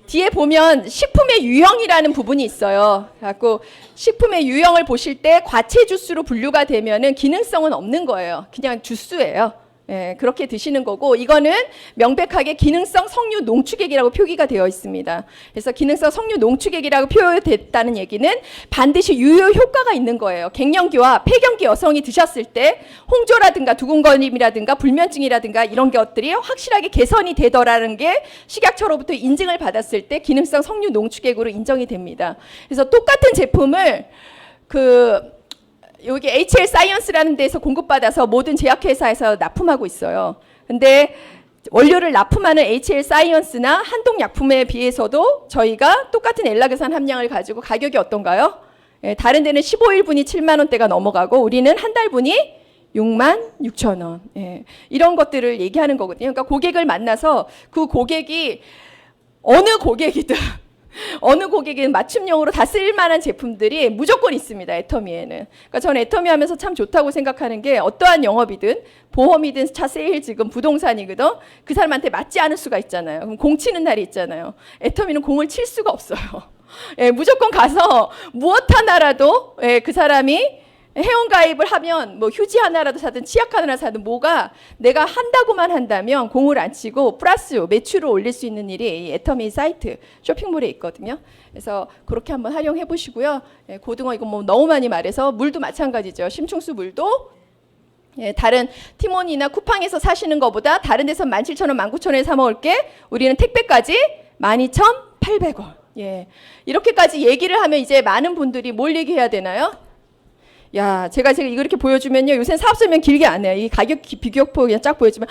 뒤에 보면 식품의 유형이라는 부분이 있어요. 그래갖고 식품의 유형을 보실 때 과채 주스로 분류가 되면은 기능성은 없는 거예요. 그냥 주스예요. 예, 그렇게 드시는 거고, 이거는 명백하게 기능성 석류 농축액이라고 표기가 되어 있습니다. 그래서 기능성 석류 농축액이라고 표현됐다는 얘기는 반드시 유효 효과가 있는 거예요. 갱년기와 폐경기 여성이 드셨을 때 홍조라든가 두근거림이라든가 불면증이라든가 이런 것들이 확실하게 개선이 되더라는 게 식약처로부터 인증을 받았을 때 기능성 석류 농축액으로 인정이 됩니다. 그래서 똑같은 제품을 여기 HL 사이언스라는 데서 공급받아서 모든 제약회사에서 납품하고 있어요. 근데 원료를 납품하는 HL 사이언스나 한독약품에 비해서도 저희가 똑같은 엘라그산 함량을 가지고 가격이 어떤가요? 예, 다른 데는 15일분이 7만 원대가 넘어가고 우리는 한 달분이 6만 6천 원. 예, 이런 것들을 얘기하는 거거든요. 그러니까 고객을 만나서 그 고객이 어느 고객은 맞춤형으로 다 쓸만한 제품들이 무조건 있습니다. 애터미에는. 그러니까 저는 애터미 하면서 참 좋다고 생각하는 게 어떠한 영업이든 보험이든 차 세일즈든 부동산이거든 그 사람한테 맞지 않을 수가 있잖아요. 그럼 공 치는 날이 있잖아요. 애터미는 공을 칠 수가 없어요. 예, 무조건 가서 무엇 하나라도 그 사람이 회원가입을 하면 뭐 휴지 하나라도 사든 치약 하나 사든 뭐가 내가 한다고만 한다면 공을 안 치고 플러스 매출을 올릴 수 있는 일이 이 애터미 사이트 쇼핑몰에 있거든요. 그래서 그렇게 한번 활용해 보시고요. 고등어 이거 뭐 너무 많이 말해서 물도 마찬가지죠. 심충수 물도 다른 티몬이나 쿠팡에서 사시는 것보다 다른 데서 17,000원, 19,000원에 사 먹을게 우리는 택배까지 12,800원. 예. 이렇게까지 얘기를 하면 이제 많은 분들이 뭘 얘기해야 되나요? 야, 제가 이렇게 보여주면요. 요새 사업 설명 길게 안 해요. 이 가격 비교표 그냥 쫙 보여주면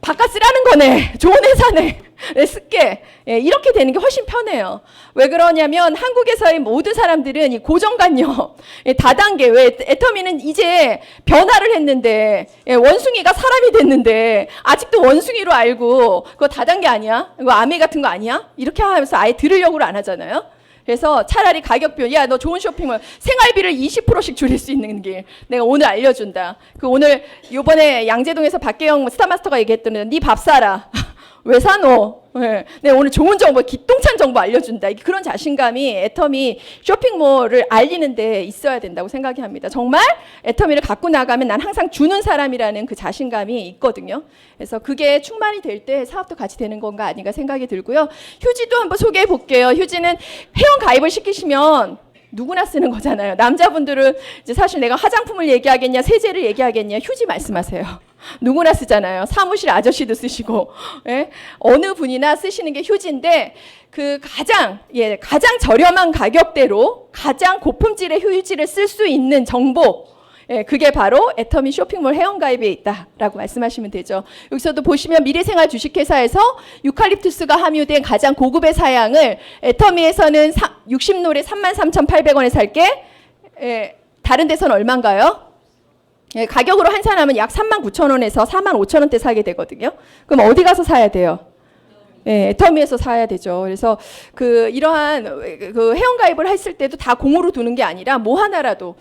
바깥 쓰라는 거네. 좋은 회사네. 쓸게. 예, 이렇게 되는 게 훨씬 편해요. 왜 그러냐면 한국에서의 모든 사람들은 이 고정관념, 다단계, 왜 애터미는 이제 변화를 했는데 원숭이가 사람이 됐는데 아직도 원숭이로 알고 그거 다단계 아니야? 이거 아메 같은 거 아니야? 이렇게 하면서 아예 들으려고 안 하잖아요. 그래서 차라리 가격표, 야, 너 좋은 쇼핑몰, 생활비를 20%씩 줄일 수 있는 길 내가 오늘 알려준다. 오늘 요번에 양재동에서 박계영 스타마스터가 얘기했더니 네 밥 사라. 왜 사노? 네. 내가 오늘 좋은 정보, 기똥찬 정보 알려준다. 그런 자신감이 애터미 쇼핑몰을 알리는 데 있어야 된다고 생각이 합니다. 정말 애터미를 갖고 나가면 난 항상 주는 사람이라는 그 자신감이 있거든요. 그래서 그게 충만이 될 때 사업도 같이 되는 건가 아닌가 생각이 들고요. 휴지도 한번 소개해 볼게요. 휴지는 회원 가입을 시키시면 누구나 쓰는 거잖아요. 남자분들은 이제 사실 내가 화장품을 얘기하겠냐, 세제를 얘기하겠냐, 휴지 말씀하세요. 누구나 쓰잖아요. 사무실 아저씨도 쓰시고, 예? 어느 분이나 쓰시는 게 휴지인데 그 가장 저렴한 가격대로 가장 고품질의 휴지를 쓸 수 있는 정보, 그게 바로 애터미 쇼핑몰 회원가입에 있다라고 말씀하시면 되죠. 여기서도 보시면 미래생활 주식회사에서 유칼립투스가 함유된 가장 고급의 사양을 애터미에서는 60롤에 33,800원에 살게, 다른 데서는 얼마인가요? 가격으로 환산하면 약 39,000원에서 45,000원대 사게 되거든요. 그럼 어디 가서 사야 돼요? 애터미에서 사야 되죠. 그래서 이러한 회원가입을 했을 때도 다 공으로 두는 게 아니라 뭐 하나라도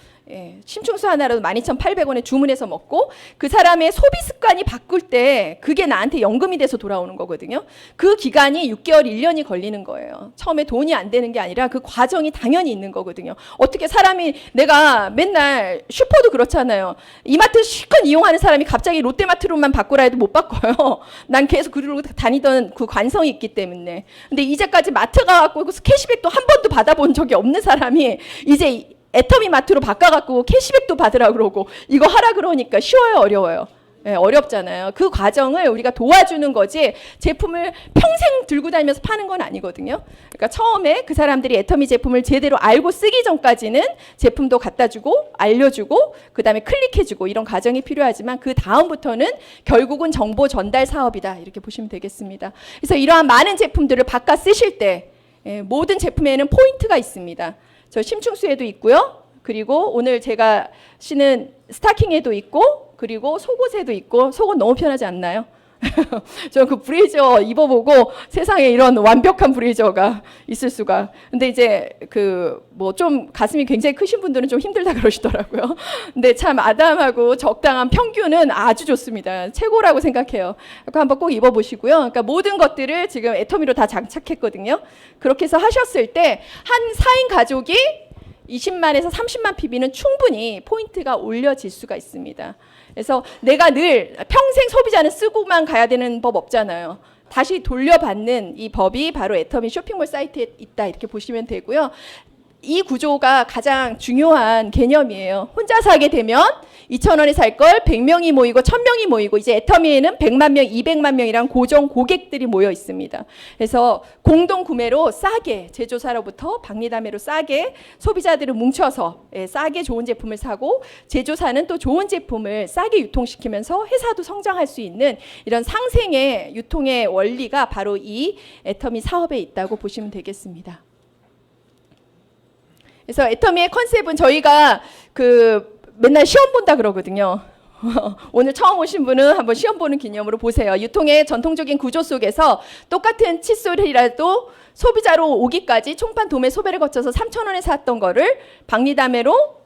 심충수 하나라도 12,800원에 주문해서 먹고 그 사람의 소비 습관이 바꿀 때 그게 나한테 연금이 돼서 돌아오는 거거든요. 그 기간이 6개월, 1년이 걸리는 거예요. 처음에 돈이 안 되는 게 아니라 그 과정이 당연히 있는 거거든요. 어떻게 사람이 내가 맨날 슈퍼도 그렇잖아요. 이마트 실컷 이용하는 사람이 갑자기 롯데마트로만 바꾸라 해도 못 바꿔요. 난 계속 그리로 다니던 그 관성이 있기 때문에. 근데 이제까지 마트 가갖고 캐시백도 한 번도 받아본 적이 없는 사람이 이제 애터미 마트로 바꿔갖고 캐시백도 받으라 그러고 이거 하라 그러니까 쉬워요, 어려워요? 어렵잖아요. 그 과정을 우리가 도와주는 거지 제품을 평생 들고 다니면서 파는 건 아니거든요. 그러니까 처음에 그 사람들이 애터미 제품을 제대로 알고 쓰기 전까지는 제품도 갖다 주고 알려주고 그 다음에 클릭해주고 이런 과정이 필요하지만 그 다음부터는 결국은 정보 전달 사업이다 이렇게 보시면 되겠습니다. 그래서 이러한 많은 제품들을 바꿔 쓰실 때 모든 제품에는 포인트가 있습니다. 저 심충수에도 있고요. 그리고 오늘 제가 신은 스타킹에도 있고 그리고 속옷에도 있고 속옷 너무 편하지 않나요? 저 그 브레이저 입어보고 세상에 이런 완벽한 브레이저가 있을 수가. 근데 이제 그 뭐 좀 가슴이 굉장히 크신 분들은 좀 힘들다 그러시더라고요. 근데 참 아담하고 적당한 평균은 아주 좋습니다. 최고라고 생각해요. 그러니까 한번 꼭 입어보시고요. 그러니까 모든 것들을 지금 애터미로 다 장착했거든요. 그렇게 해서 하셨을 때 한 4인 가족이 20만에서 30만 PB는 충분히 포인트가 올려질 수가 있습니다. 그래서 내가 늘 평생 소비자는 쓰고만 가야 되는 법 없잖아요. 다시 돌려받는 이 법이 바로 애터미 쇼핑몰 사이트에 있다 이렇게 보시면 되고요. 이 구조가 가장 중요한 개념이에요. 혼자 사게 되면 2,000원에 살 걸 100명이 모이고 1,000명이 모이고 이제 애터미에는 100만 명, 200만 명이랑 고정 고객들이 모여 있습니다. 그래서 공동 구매로 싸게 제조사로부터 박리담회로 싸게 소비자들을 뭉쳐서 싸게 좋은 제품을 사고 제조사는 또 좋은 제품을 싸게 유통시키면서 회사도 성장할 수 있는 이런 상생의 유통의 원리가 바로 이 애터미 사업에 있다고 보시면 되겠습니다. 그래서 애터미의 컨셉은 저희가 그 맨날 시험 본다 그러거든요. 오늘 처음 오신 분은 한번 시험 보는 기념으로 보세요. 유통의 전통적인 구조 속에서 똑같은 칫솔이라도 소비자로 오기까지 총판 도매 소배를 거쳐서 3,000원에 샀던 거를 박리담회로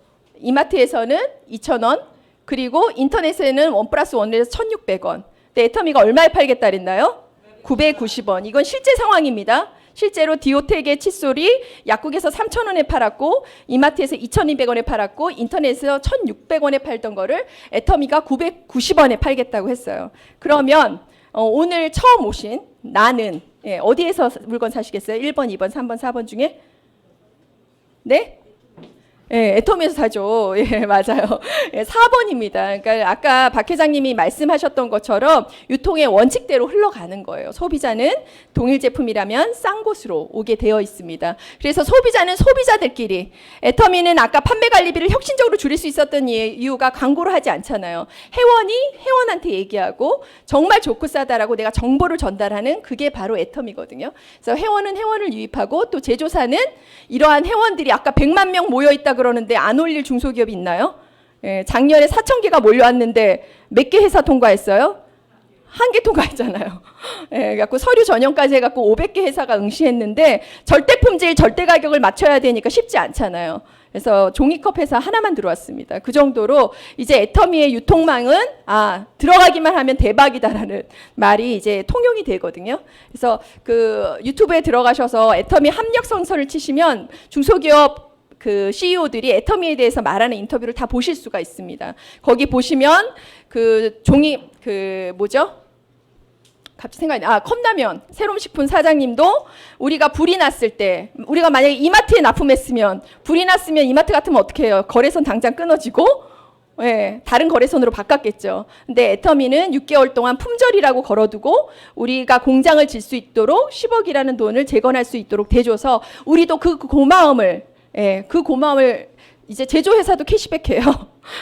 이마트에서는 2,000원 그리고 인터넷에는 1+1에서 1,600원. 근데 애터미가 얼마에 팔겠다 그랬나요? 990원. 이건 실제 상황입니다. 실제로 디오텍의 칫솔이 약국에서 3,000원에 팔았고 이마트에서 2,200원에 팔았고 인터넷에서 1,600원에 팔던 거를 애터미가 990원에 팔겠다고 했어요. 그러면 오늘 처음 오신 나는 어디에서 물건 사시겠어요? 1번, 2번, 3번, 4번 중에? 네? 예, 애터미에서 사죠. 예, 맞아요. 예, 4번입니다. 그러니까 아까 박 회장님이 말씀하셨던 것처럼 유통의 원칙대로 흘러가는 거예요. 소비자는 동일 제품이라면 싼 곳으로 오게 되어 있습니다. 그래서 소비자는 소비자들끼리 애터미는 아까 판매 관리비를 혁신적으로 줄일 수 있었던 이유가 광고를 하지 않잖아요. 회원이 회원한테 얘기하고 정말 좋고 싸다라고 내가 정보를 전달하는 그게 바로 애터미거든요. 그래서 회원은 회원을 유입하고 또 제조사는 이러한 회원들이 아까 100만 명 모여 있다 그러는데 안 올릴 중소기업이 있나요? 예, 작년에 4,000개가 몰려왔는데 몇 개 회사 통과했어요? 1개 통과했잖아요. 예, 그래갖고 서류 전형까지 해갖고 500개 회사가 응시했는데 절대 품질, 절대 가격을 맞춰야 되니까 쉽지 않잖아요. 그래서 종이컵 회사 하나만 들어왔습니다. 그 정도로 이제 애터미의 유통망은 들어가기만 하면 대박이다라는 말이 이제 통용이 되거든요. 그래서 그 유튜브에 들어가셔서 애터미 합력 선서를 치시면 중소기업 그 CEO들이 애터미에 대해서 말하는 인터뷰를 다 보실 수가 있습니다. 거기 보시면 그 종이 그 뭐죠? 갑자기 생각이 컵라면 새롬식품 사장님도 우리가 불이 났을 때 우리가 만약에 이마트에 납품했으면 불이 났으면 이마트 같으면 어떻게 해요? 거래선 당장 끊어지고 다른 거래선으로 바꿨겠죠. 근데 애터미는 6개월 동안 품절이라고 걸어두고 우리가 공장을 질 수 있도록 10억이라는 돈을 재건할 수 있도록 대줘서 우리도 그 고마움을 이제 제조회사도 캐시백해요.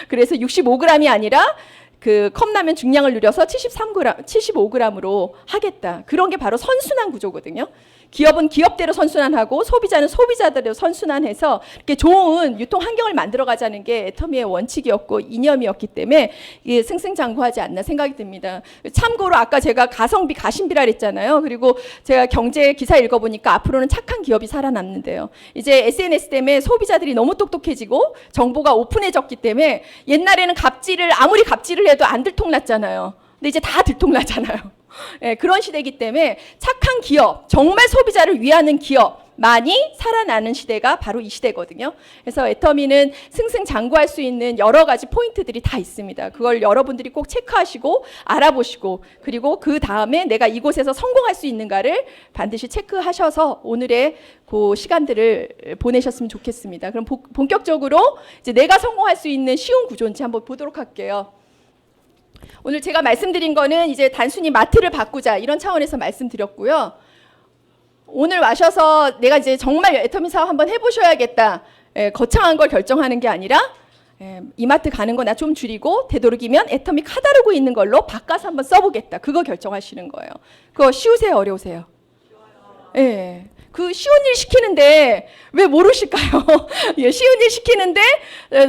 그래서 65g이 아니라 그 컵라면 중량을 늘려서 75g으로 하겠다. 그런 게 바로 선순환 구조거든요. 기업은 기업대로 선순환하고 소비자는 소비자대로 선순환해서 이렇게 좋은 유통 환경을 만들어가자는 게 애터미의 원칙이었고 이념이었기 때문에 이게 승승장구하지 않나 생각이 듭니다. 참고로 아까 제가 가성비 가심비라 그랬잖아요. 그리고 제가 경제 기사 읽어보니까 앞으로는 착한 기업이 살아남는데요. 이제 SNS 때문에 소비자들이 너무 똑똑해지고 정보가 오픈해졌기 때문에 옛날에는 아무리 갑질을 해도 안 들통났잖아요. 근데 이제 다 들통나잖아요. 그런 시대이기 때문에 착한 기업, 정말 소비자를 위하는 기업만이 살아나는 시대가 바로 이 시대거든요. 그래서 애터미는 승승장구할 수 있는 여러 가지 포인트들이 다 있습니다. 그걸 여러분들이 꼭 체크하시고 알아보시고 그리고 그 다음에 내가 이곳에서 성공할 수 있는가를 반드시 체크하셔서 오늘의 그 시간들을 보내셨으면 좋겠습니다. 그럼 본격적으로 이제 내가 성공할 수 있는 쉬운 구조인지 한번 보도록 할게요. 오늘 제가 말씀드린 거는 이제 단순히 마트를 바꾸자 이런 차원에서 말씀드렸고요. 오늘 와셔서 내가 이제 정말 애터미 사업 한번 해보셔야겠다. 거창한 걸 결정하는 게 아니라 이마트 가는 거 나 좀 줄이고 되도록이면 애터미 카다로그 있는 걸로 바꿔서 한번 써보겠다. 그거 결정하시는 거예요. 그거 쉬우세요? 어려우세요? 예. 그 쉬운 일 시키는데 왜 모르실까요? 예, 쉬운 일 시키는데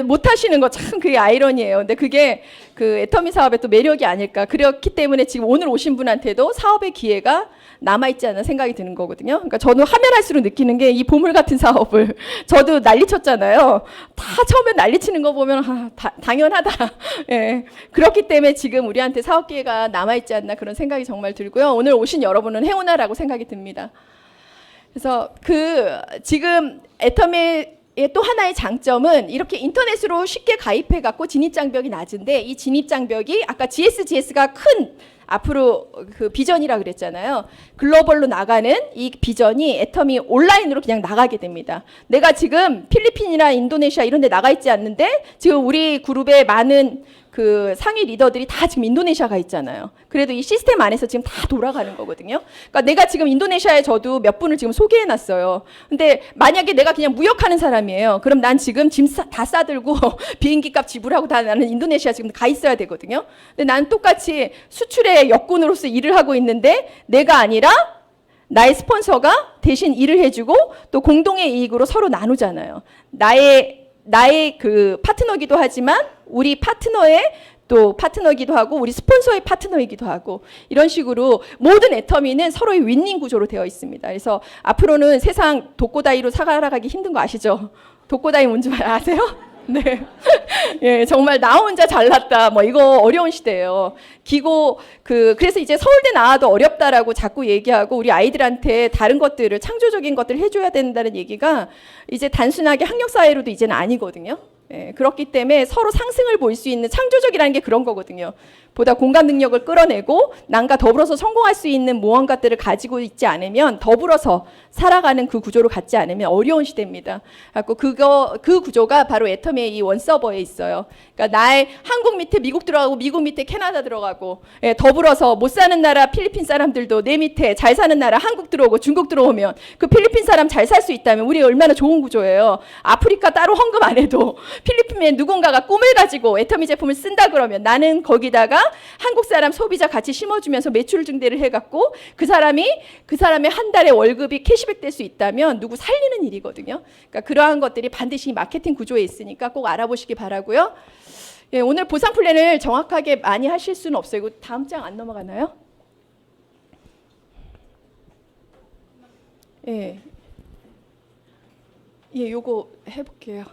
못 하시는 거 참 그게 아이러니예요. 근데 그게 그 애터미 사업의 또 매력이 아닐까. 그렇기 때문에 지금 오늘 오신 분한테도 사업의 기회가 남아있지 않은 생각이 드는 거거든요. 그러니까 저는 하면 할수록 느끼는 게 이 보물 같은 사업을 저도 난리쳤잖아요. 다 처음에 난리치는 거 보면 당연하다. 예. 그렇기 때문에 지금 우리한테 사업 기회가 남아있지 않나 그런 생각이 정말 들고요. 오늘 오신 여러분은 행운아라고 생각이 듭니다. 그래서 지금 애터미의 또 하나의 장점은 이렇게 인터넷으로 쉽게 가입해 갖고 진입 장벽이 낮은데 이 진입 장벽이 아까 GS가 큰 앞으로 그 비전이라 그랬잖아요. 글로벌로 나가는 이 비전이 애터미 온라인으로 그냥 나가게 됩니다. 내가 지금 필리핀이나 인도네시아 이런 데 나가 있지 않는데 지금 우리 그룹에 많은 그 상위 리더들이 다 지금 인도네시아가 있잖아요. 그래도 이 시스템 안에서 지금 다 돌아가는 거거든요. 그러니까 내가 지금 인도네시아에 저도 몇 분을 지금 소개해 놨어요. 근데 만약에 내가 그냥 무역하는 사람이에요. 그럼 난 지금 짐 다 싸들고 비행기 값 지불하고 다 나는 인도네시아 지금 가 있어야 되거든요. 근데 나는 똑같이 수출의 역군으로서 일을 하고 있는데 내가 아니라 나의 스폰서가 대신 일을 해주고 또 공동의 이익으로 서로 나누잖아요. 나의 그 파트너기도 하지만 우리 파트너의 또 파트너이기도 하고 우리 스폰서의 파트너이기도 하고 이런 식으로 모든 애터미는 서로의 윈윈 구조로 되어 있습니다. 그래서 앞으로는 세상 독고다이로 살아가기 힘든 거 아시죠? 독고다이 뭔지 아세요? 네. 예, 정말 나 혼자 잘났다. 뭐 이거 어려운 시대예요. 그래서 이제 서울대 나와도 어렵다라고 자꾸 얘기하고 우리 아이들한테 다른 것들을 창조적인 것들을 해줘야 된다는 얘기가 이제 단순하게 학력 사회로도 이제는 아니거든요. 예, 그렇기 때문에 서로 상승을 볼 수 있는 창조적이라는 게 그런 거거든요. 보다 공감 능력을 끌어내고 남과 더불어서 성공할 수 있는 무언가들을 가지고 있지 않으면 더불어서 살아가는 그 구조를 갖지 않으면 어려운 시대입니다. 그 구조가 바로 애터미의 이 원서버에 있어요. 그러니까 나의 한국 밑에 미국 들어가고 미국 밑에 캐나다 들어가고 예, 더불어서 못 사는 나라 필리핀 사람들도 내 밑에 잘 사는 나라 한국 들어오고 중국 들어오면 그 필리핀 사람 잘 살 수 있다면 우리 얼마나 좋은 구조예요. 아프리카 따로 헌금 안 해도 필리핀에 누군가가 꿈을 가지고 애터미 제품을 쓴다 그러면 나는 거기다가 한국 사람 소비자 같이 심어주면서 매출 증대를 해갖고 그 사람의 한 달에 월급이 캐시백 될 수 있다면 누구 살리는 일이거든요. 그러니까 그러한 것들이 반드시 마케팅 구조에 있으니까 꼭 알아보시기 바라고요. 예, 오늘 보상 플랜을 정확하게 많이 하실 수는 없어요. 이거 다음 장 안 넘어가나요? 예, 요거 해볼게요.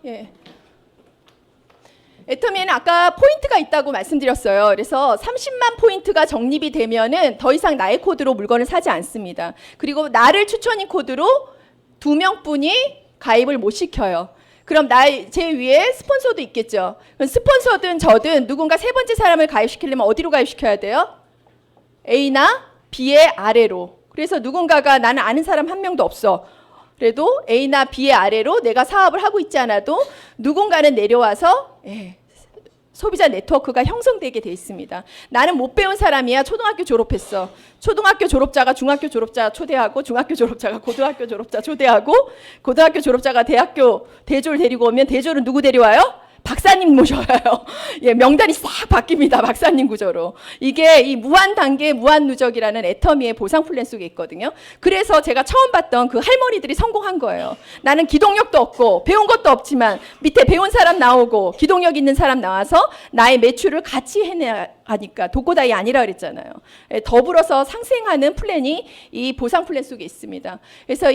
예. 애터미에는 아까 포인트가 있다고 말씀드렸어요. 그래서 30만 포인트가 적립이 되면은 더 이상 나의 코드로 물건을 사지 않습니다. 그리고 나를 추천인 코드로 2명뿐이 가입을 못 시켜요. 그럼 제 위에 스폰서도 있겠죠. 그럼 스폰서든 저든 누군가 세 번째 사람을 가입시키려면 어디로 가입시켜야 돼요? A나 B의 아래로. 그래서 누군가가 나는 아는 사람 한 명도 없어. 그래도 A나 B의 아래로 내가 사업을 하고 있지 않아도 누군가는 내려와서 소비자 네트워크가 형성되게 돼 있습니다. 나는 못 배운 사람이야. 초등학교 졸업했어. 초등학교 졸업자가 중학교 졸업자 초대하고 중학교 졸업자가 고등학교 졸업자 초대하고 고등학교 졸업자가 대학교 대졸 데리고 오면 대졸은 누구 데려와요? 박사님 모셔요. 예, 명단이 싹 바뀝니다. 박사님 구조로. 이게 이 무한 단계 무한 누적이라는 애터미의 보상 플랜 속에 있거든요. 그래서 제가 처음 봤던 그 할머니들이 성공한 거예요. 나는 기동력도 없고 배운 것도 없지만 밑에 배운 사람 나오고 기동력 있는 사람 나와서 나의 매출을 같이 해내야 하니까 독고다이 아니라 그랬잖아요. 예, 더불어서 상생하는 플랜이 이 보상 플랜 속에 있습니다. 그래서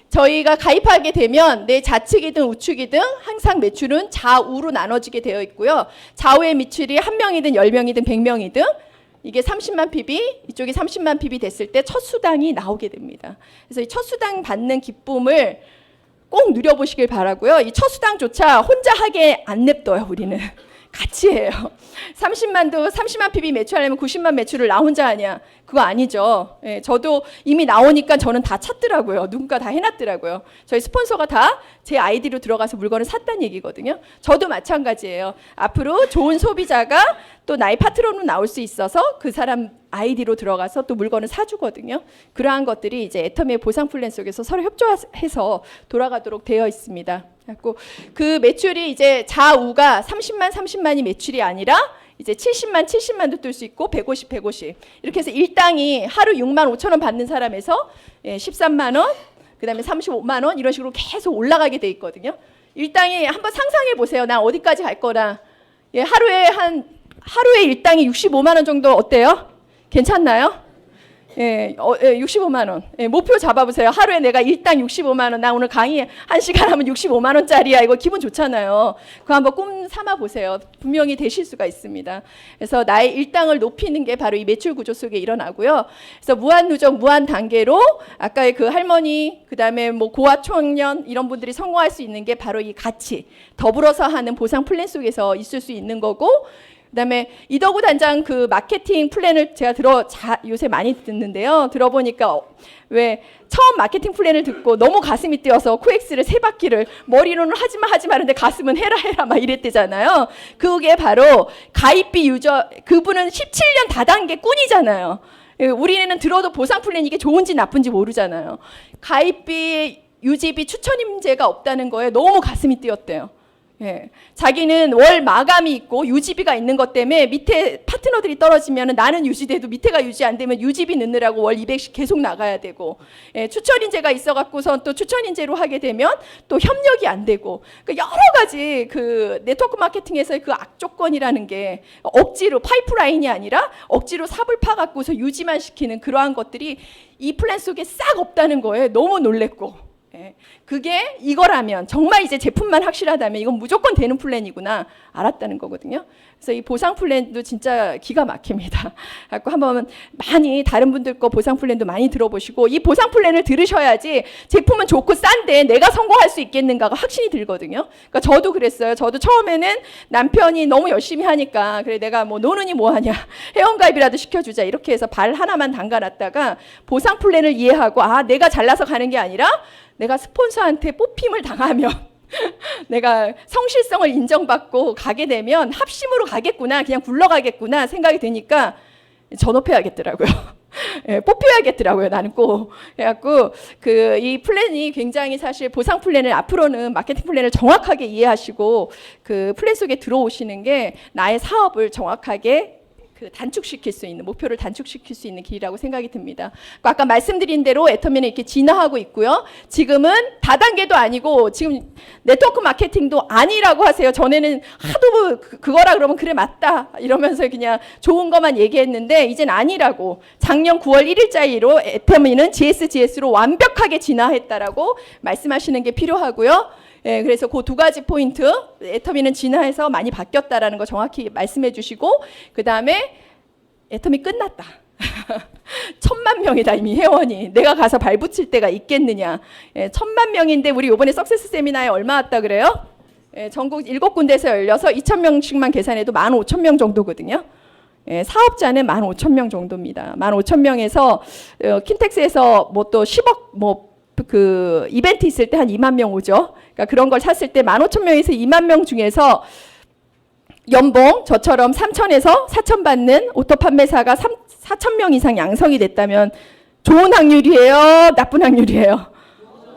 저희가 가입하게 되면 내 좌측이든 우측이든 항상 매출은 좌우로 나눠지게 되어 있고요. 좌우의 매출이 1명이든 10명이든 100명이든 이게 30만 PB, 이쪽이 30만 PB 됐을 때 첫 수당이 나오게 됩니다. 그래서 이 첫 수당 받는 기쁨을 꼭 누려보시길 바라고요. 이 첫 수당조차 혼자 하게 안 냅둬요, 우리는. 같이 해요. 30만 PB 매출하려면 90만 매출을 나 혼자 하냐? 그거 아니죠. 예, 저도 이미 나오니까 저는 다 찾더라고요. 누군가 다 해놨더라고요. 저희 스폰서가 다 제 아이디로 들어가서 물건을 샀다는 얘기거든요. 저도 마찬가지예요. 앞으로 좋은 소비자가 또 나의 파트너로 나올 수 있어서 그 사람 아이디로 들어가서 또 물건을 사주거든요. 그러한 것들이 이제 애터미의 보상 플랜 속에서 서로 협조해서 돌아가도록 되어 있습니다. 그 매출이 이제 좌우가 30만이 매출이 아니라 이제 70만도 뜰 수 있고 150 이렇게 해서 일당이 하루 6만 5천 원 받는 사람에서 13만 원, 그다음에 35만 원 이런 식으로 계속 올라가게 돼 있거든요. 일당이 한번 상상해 보세요. 나 어디까지 갈 거라. 하루에 일당이 65만 원 정도 어때요? 괜찮나요? 65만 원. 목표 잡아보세요. 하루에 내가 일당 65만 원. 나 오늘 강의 1시간 하면 65만 원짜리야. 이거 기분 좋잖아요. 그거 한번 꿈 삼아 보세요. 분명히 되실 수가 있습니다. 그래서 나의 일당을 높이는 게 바로 이 매출 구조 속에 일어나고요. 그래서 무한 누적, 무한 단계로 아까의 그 할머니, 그다음에 뭐 고아 청년 이런 분들이 성공할 수 있는 게 바로 이 같이 더불어서 하는 보상 플랜 속에서 있을 수 있는 거고, 그다음에 이덕우 단장 그 마케팅 플랜을 제가 요새 많이 듣는데요. 들어보니까 왜 처음 마케팅 플랜을 듣고 너무 가슴이 뛰어서 코엑스를 3바퀴를 머리로는 하지마 하는데 가슴은 해라 막 이랬대잖아요. 그게 바로 가입비 유저, 그분은 17년 다단계 꾼이잖아요. 우리는 들어도 보상 플랜 이게 좋은지 나쁜지 모르잖아요. 가입비, 유지비, 추천 임제가 없다는 거에 너무 가슴이 뛰었대요. 자기는 월 마감이 있고 유지비가 있는 것 때문에 밑에 파트너들이 떨어지면 나는 유지돼도 밑에가 유지 안 되면 유지비 넣느라고 월 200씩 계속 나가야 되고, 추천인재가 있어갖고선 또 추천인재로 하게 되면 또 협력이 안 되고, 여러 가지 그 네트워크 마케팅에서의 그 악조건이라는 게 억지로 파이프라인이 아니라 억지로 삽을 파갖고서 유지만 시키는 그러한 것들이 이 플랜 속에 싹 없다는 거에 너무 놀랬고, 그게 이거라면 정말 이제 제품만 확실하다면 이건 무조건 되는 플랜이구나 알았다는 거거든요. 그래서 이 보상 플랜도 진짜 기가 막힙니다. 갖고 한번 많이 다른 분들 거 보상 플랜도 많이 들어보시고, 이 보상 플랜을 들으셔야지 제품은 좋고 싼데 내가 성공할 수 있겠는가가 확신이 들거든요. 그러니까 저도 그랬어요. 저도 처음에는 남편이 너무 열심히 하니까 그래 내가 뭐 노느니 뭐하냐 회원가입이라도 시켜주자 이렇게 해서 발 하나만 담가놨다가 보상 플랜을 이해하고 내가 잘나서 가는 게 아니라 내가 스폰서한테 뽑힘을 당하면 내가 성실성을 인정받고 가게 되면 합심으로 가겠구나, 그냥 굴러가겠구나 생각이 드니까 전업해야겠더라고요. 뽑혀야겠더라고요. 나는 꼭. 그래갖고 이 플랜이 굉장히 사실 보상 플랜을 앞으로는 마케팅 플랜을 정확하게 이해하시고 그 플랜 속에 들어오시는 게 나의 사업을 정확하게 단축시킬 수 있는, 목표를 단축시킬 수 있는 길이라고 생각이 듭니다. 아까 말씀드린 대로 애터미는 이렇게 진화하고 있고요. 지금은 다단계도 아니고 지금 네트워크 마케팅도 아니라고 하세요. 전에는 하도 그거라 그러면 그래 맞다 이러면서 그냥 좋은 것만 얘기했는데 이젠 아니라고. 작년 9월 1일자로 애터미는 GSGS로 완벽하게 진화했다라고 말씀하시는 게 필요하고요. 그래서 그 두 가지 포인트, 애터미는 진화해서 많이 바뀌었다라는 거 정확히 말씀해 주시고, 그 다음에 애터미 끝났다. 1000만 명이다 이미 회원이. 내가 가서 발붙일 때가 있겠느냐. 1000만 명인데 우리 이번에 석세스 세미나에 얼마 왔다 그래요? 전국 7군데에서 열려서 2000명씩만 계산해도 15,000명 정도거든요. 사업자는 15,000명 정도입니다. 15,000명에서 킨텍스에서 뭐 또 10억 그 이벤트 있을 때 한 2만 명 오죠. 그러니까 그런 걸 샀을 때 15,000명에서 2만 명 중에서 연봉 저처럼 3,000에서 4,000 받는 오토 판매사가 4,000명 이상 양성이 됐다면 좋은 확률이에요? 나쁜 확률이에요?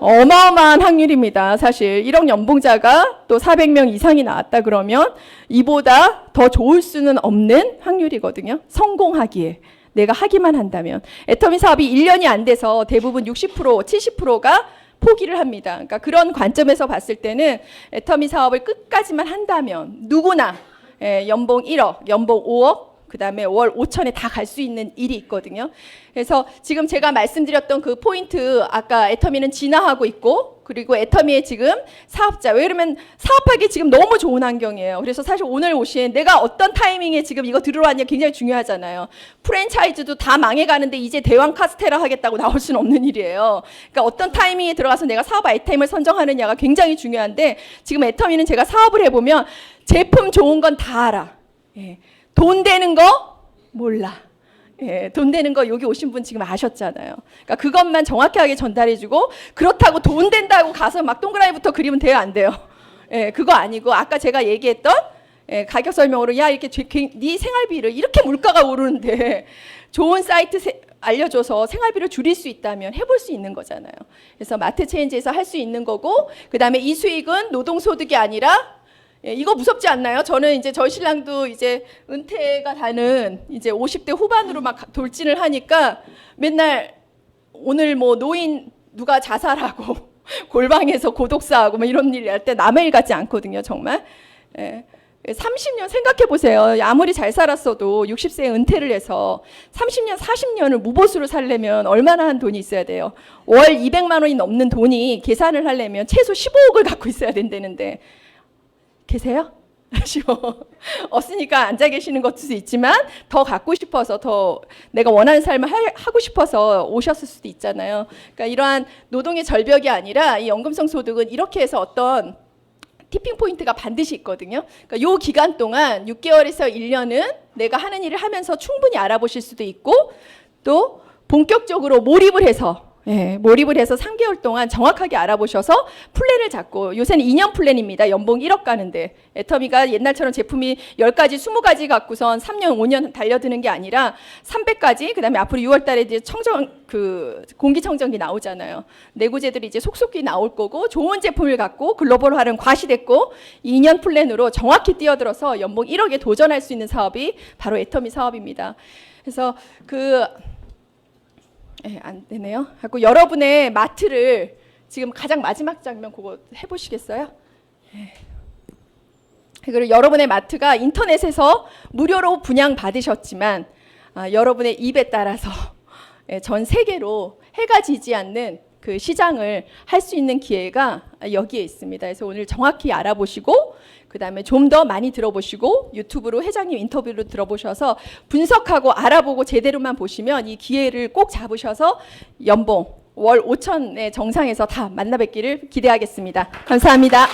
어마어마한 확률입니다. 사실 1억 연봉자가 또 400명 이상이 나왔다 그러면 이보다 더 좋을 수는 없는 확률이거든요. 성공하기에. 내가 하기만 한다면. 애터미 사업이 1년이 안 돼서 대부분 60%, 70%가 포기를 합니다. 그러니까 그런 관점에서 봤을 때는 애터미 사업을 끝까지만 한다면 누구나 연봉 1억, 연봉 5억, 그 다음에 월 5천에 다 갈 수 있는 일이 있거든요. 그래서 지금 제가 말씀드렸던 그 포인트, 아까 애터미는 진화하고 있고, 그리고 애터미의 지금 사업자, 왜 그러면 사업하기 지금 너무 좋은 환경이에요. 그래서 사실 오늘 오신 내가 어떤 타이밍에 지금 이거 들어왔냐 굉장히 중요하잖아요. 프랜차이즈도 다 망해가는데 이제 대왕 카스테라 하겠다고 나올 수는 없는 일이에요. 그러니까 어떤 타이밍에 들어가서 내가 사업 아이템을 선정하느냐가 굉장히 중요한데, 지금 애터미는 제가 사업을 해보면 제품 좋은 건 다 알아. 돈 되는 거 몰라. 돈 되는 거 여기 오신 분 지금 아셨잖아요. 그러니까 그것만 정확하게 전달해주고, 그렇다고 돈 된다고 가서 막 동그라미부터 그리면 돼요, 안 돼요? 그거 아니고 아까 제가 얘기했던 가격 설명으로 야 이렇게 네 생활비를 이렇게 물가가 오르는데 좋은 사이트 알려줘서 생활비를 줄일 수 있다면 해볼 수 있는 거잖아요. 그래서 마트 체인지에서 할 수 있는 거고, 그 다음에 이 수익은 노동소득이 아니라 예, 이거 무섭지 않나요? 저는 이제 저희 신랑도 이제 은퇴가 다는 이제 50대 후반으로 막 돌진을 하니까 맨날 오늘 뭐 노인 누가 자살하고 골방에서 고독사하고 뭐 이런 일 할 때 남의 일 같지 않거든요, 정말. 예. 30년 생각해 보세요. 아무리 잘 살았어도 60세에 은퇴를 해서 30년, 40년을 무보수로 살려면 얼마나 한 돈이 있어야 돼요? 월 200만 원이 넘는 돈이 계산을 하려면 최소 15억을 갖고 있어야 된다는데 계세요? 없으니까 앉아 계시는 것도 있지만 더 갖고 싶어서 더 내가 원하는 삶을 하고 싶어서 오셨을 수도 있잖아요. 그러니까 이러한 노동의 절벽이 아니라 이 연금성 소득은 이렇게 해서 어떤 티핑 포인트가 반드시 있거든요. 그러니까 요 기간 동안 6개월에서 1년은 내가 하는 일을 하면서 충분히 알아보실 수도 있고 또 본격적으로 몰입을 해서 3개월 동안 정확하게 알아보셔서 플랜을 잡고 요새는 2년 플랜입니다. 연봉 1억 가는데 애터미가 옛날처럼 제품이 10가지, 20가지 갖고선 3년, 5년 달려드는 게 아니라 300가지 그다음에 앞으로 6월 달에 이제 공기청정기 나오잖아요. 내구재들이 이제 속속히 나올 거고 좋은 제품을 갖고 글로벌화는 과시됐고 2년 플랜으로 정확히 뛰어들어서 연봉 1억에 도전할 수 있는 사업이 바로 애터미 사업입니다. 그래서 안 되네요. 하고 여러분의 마트를 지금 가장 마지막 장면 그거 해보시겠어요? 그리고 여러분의 마트가 인터넷에서 무료로 분양 받으셨지만 여러분의 입에 따라서 전 세계로 해가 지지 않는 그 시장을 할 수 있는 기회가 여기에 있습니다. 그래서 오늘 정확히 알아보시고 그 다음에 좀 더 많이 들어보시고 유튜브로 회장님 인터뷰를 들어보셔서 분석하고 알아보고 제대로만 보시면 이 기회를 꼭 잡으셔서 연봉 월 5천의 정상에서 다 만나 뵙기를 기대하겠습니다. 감사합니다.